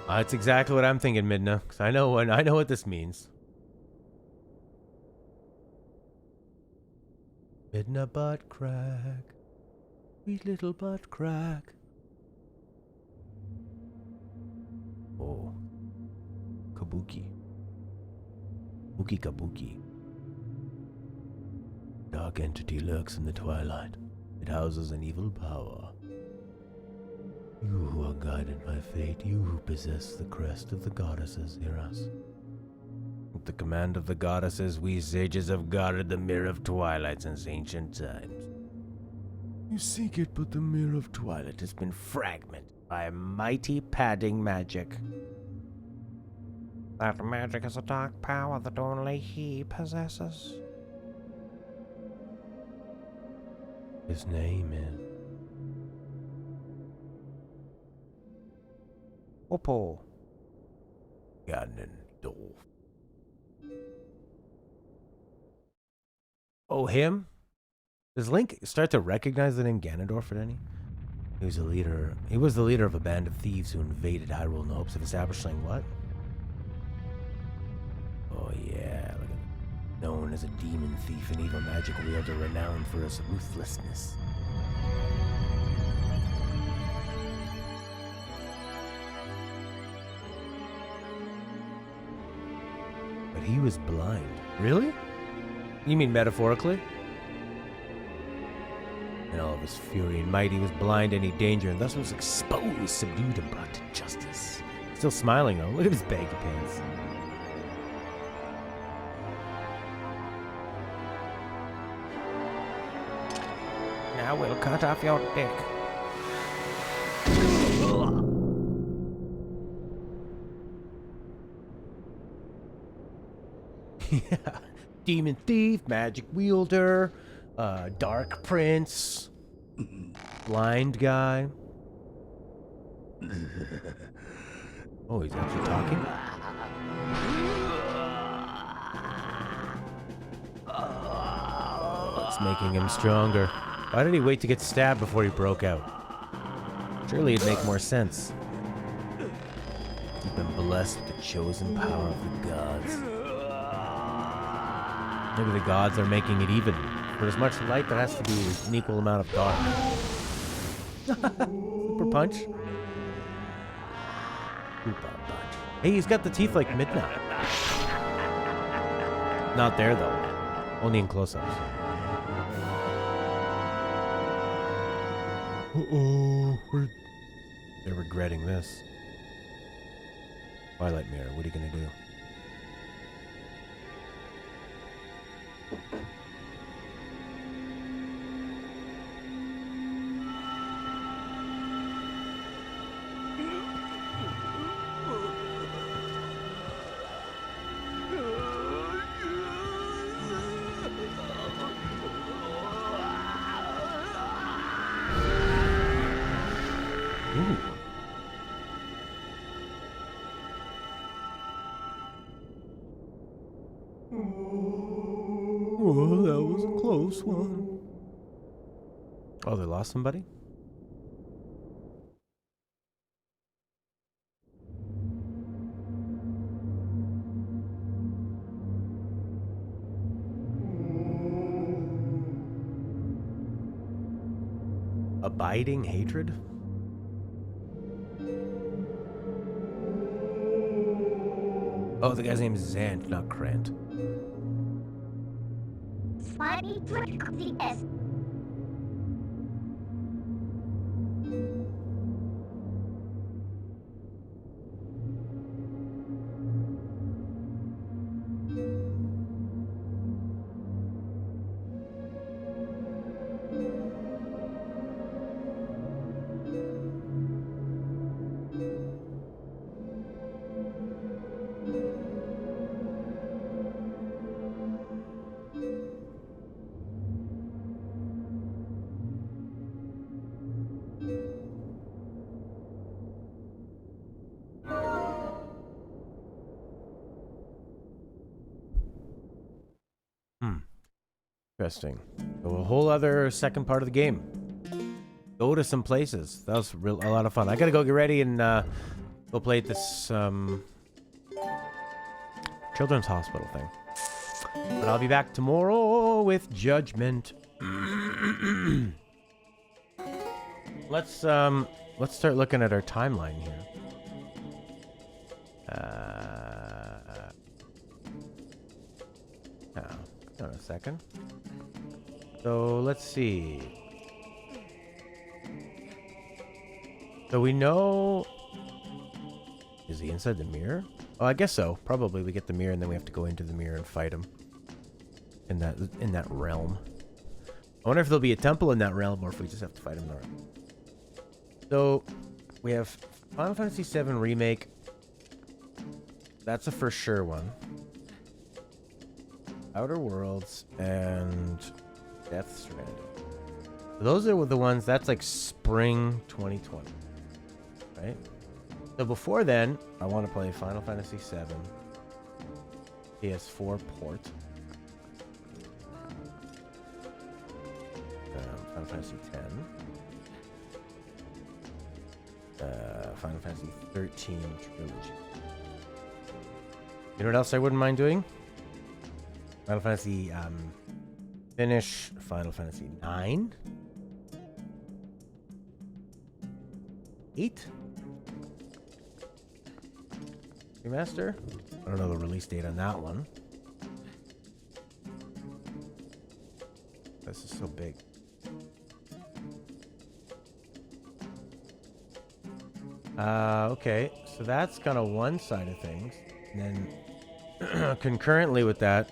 That's exactly what I'm thinking, Midna. Because I know what this means. Midna butt crack. Sweet little butt crack. Oh. Kabuki. Kabuki kabuki. Dark entity lurks in the twilight. It houses an evil power. You who are guided by fate, you who possess the crest of the goddesses, hear us. With the command of the goddesses, we sages have guarded the Mirror of Twilight since ancient times. You seek it, but the Mirror of Twilight has been fragmented by a mighty padding magic. That magic is a dark power that only he possesses. His name is Oppo Ganondorf. Oh, him? Does Link start to recognize the name Ganondorf at any? He was the leader of a band of thieves who invaded Hyrule in the hopes of establishing what? Oh yeah, look at it. Known as a demon thief and evil magic wielder renowned for his ruthlessness. But he was blind. Really? You mean metaphorically? In all of his fury and might, he was blind to any danger, and thus was exposed, subdued, and brought to justice. Still smiling, though. Look at his baggy pants. Now we'll cut off your dick. Yeah. Demon thief, magic wielder, dark prince, blind guy. Oh, he's actually talking? It's making him stronger. Why did he wait to get stabbed before he broke out? Surely it'd make more sense. You've been blessed with the chosen power of the gods. Maybe the gods are making it even. For as much light, there has to be an equal amount of dark. Super punch. Super punch. Hey, he's got the teeth like Midnight. Not there, though. Only in close-ups. Uh-oh. They're regretting this. Twilight Mirror, what are you gonna do? Oh, that was a close one. Oh, they lost somebody? Abiding hatred? Oh, the guy's name is Zant, not Krant. Interesting. So a whole other second part of the game. Go to some places. That was a lot of fun. I gotta go get ready and go play at this children's hospital thing. But I'll be back tomorrow with Judgment. Let's start looking at our timeline here. Hold on a second. So let's see. So we know. Is he inside the mirror? Oh, I guess so. Probably we get the mirror and then we have to go into the mirror and fight him. In that realm. I wonder if there'll be a temple in that realm or if we just have to fight him in the realm. So we have Final Fantasy VII Remake. That's a for sure one. Outer Worlds and Death Stranding. Those are the ones that's like spring 2020. Right? So before then, I want to play Final Fantasy VII PS4 port. Final Fantasy X. Final Fantasy 13 trilogy. You know what else I wouldn't mind doing? Final Fantasy, finish Final Fantasy 9. 8? Remaster? I don't know the release date on that one. This is so big. Okay, so that's kind of one side of things. And then concurrently with that,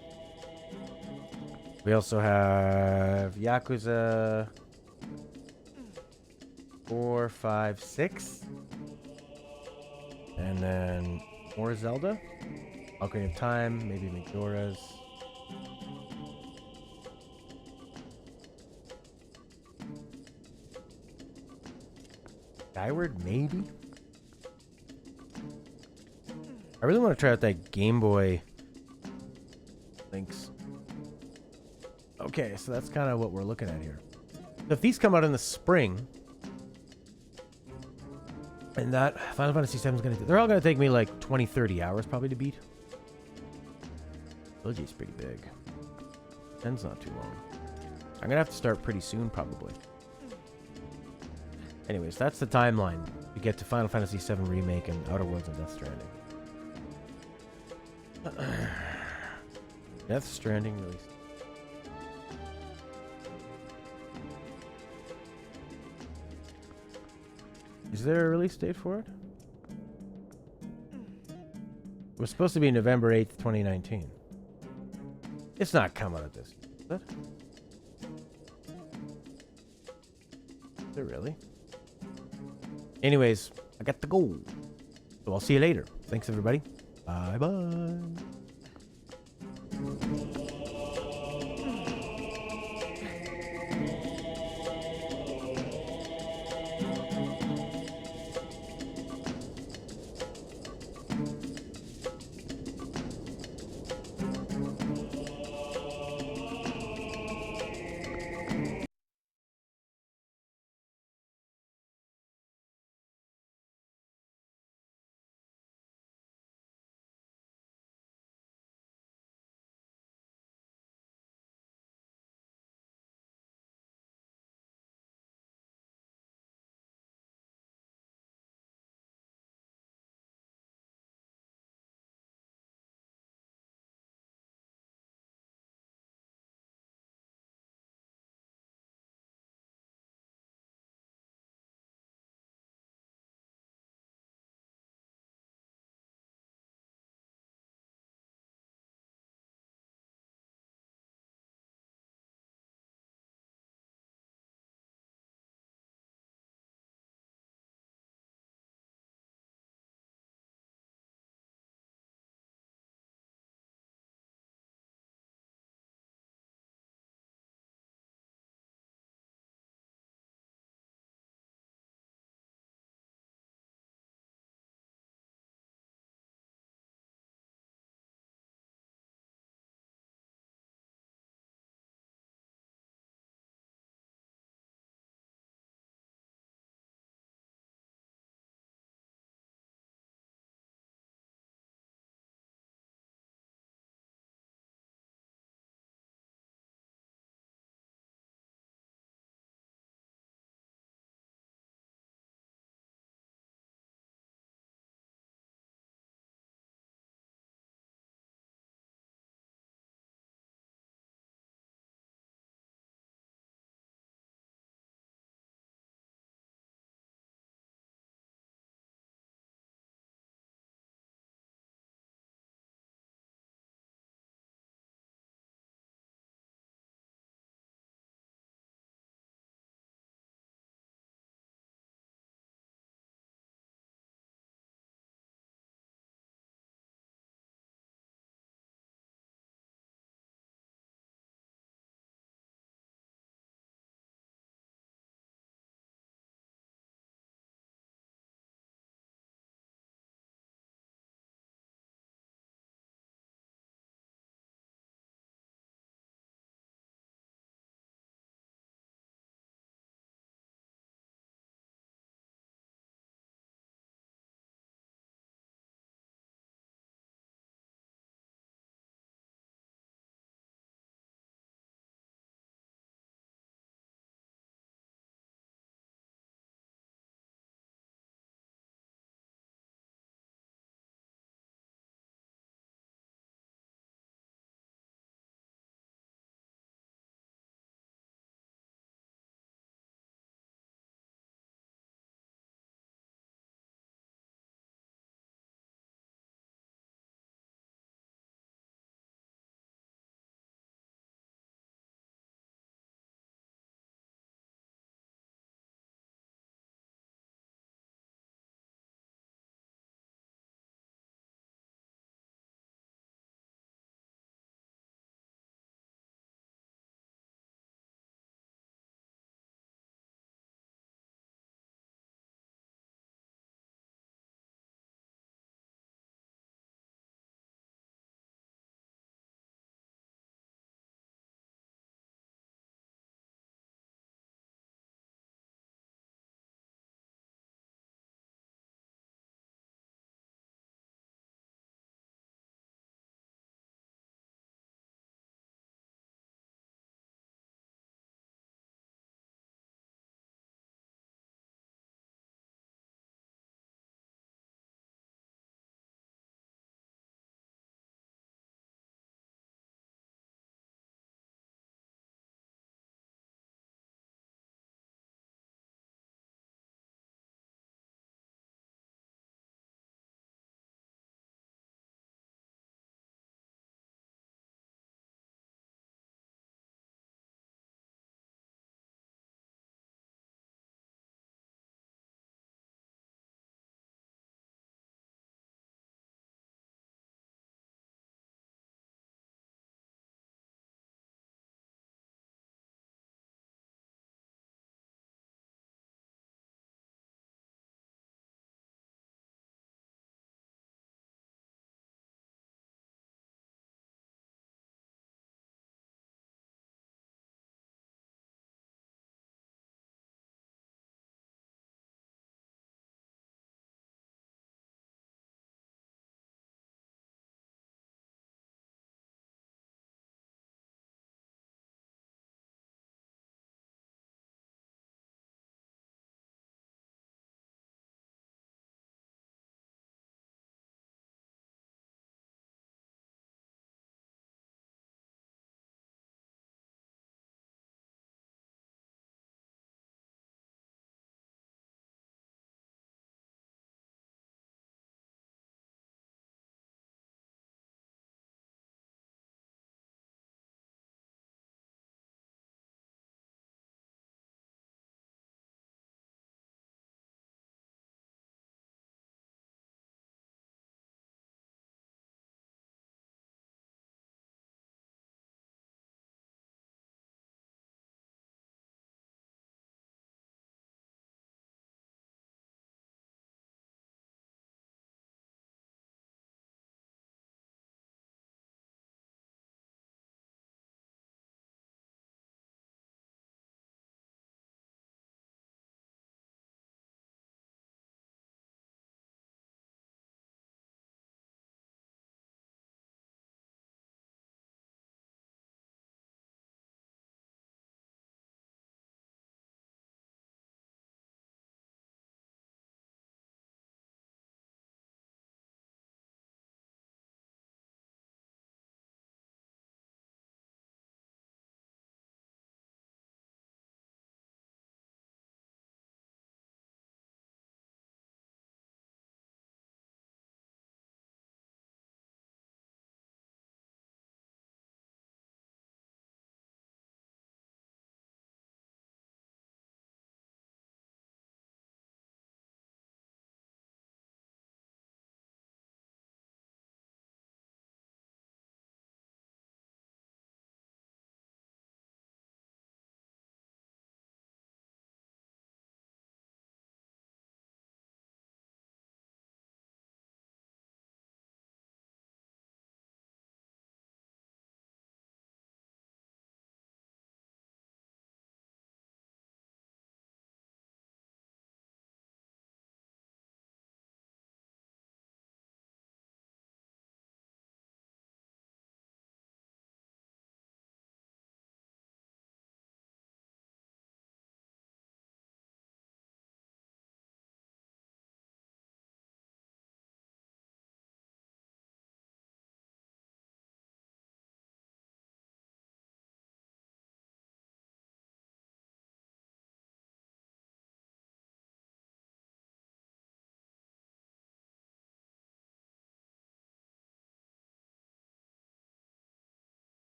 we also have Yakuza 4, 5, 6. And then more Zelda. Ocarina of Time, maybe Majora's. Skyward, maybe? I really want to try out that Game Boy Links. Okay, so that's kind of what we're looking at here. So if these come out in the spring, and that Final Fantasy VII is going to... They're all going to take me like 20, 30 hours probably to beat. Trilogy's pretty big. 10's not too long. I'm going to have to start pretty soon probably. Anyways, that's the timeline to get to Final Fantasy VII Remake and Outer Worlds and Death Stranding. Death Stranding release. Is there a release date for it? It was supposed to be November 8th, 2019. It's not coming at this. Is it? Is it really? Anyways, I got to go. So I'll see you later. Thanks, everybody. Bye-bye.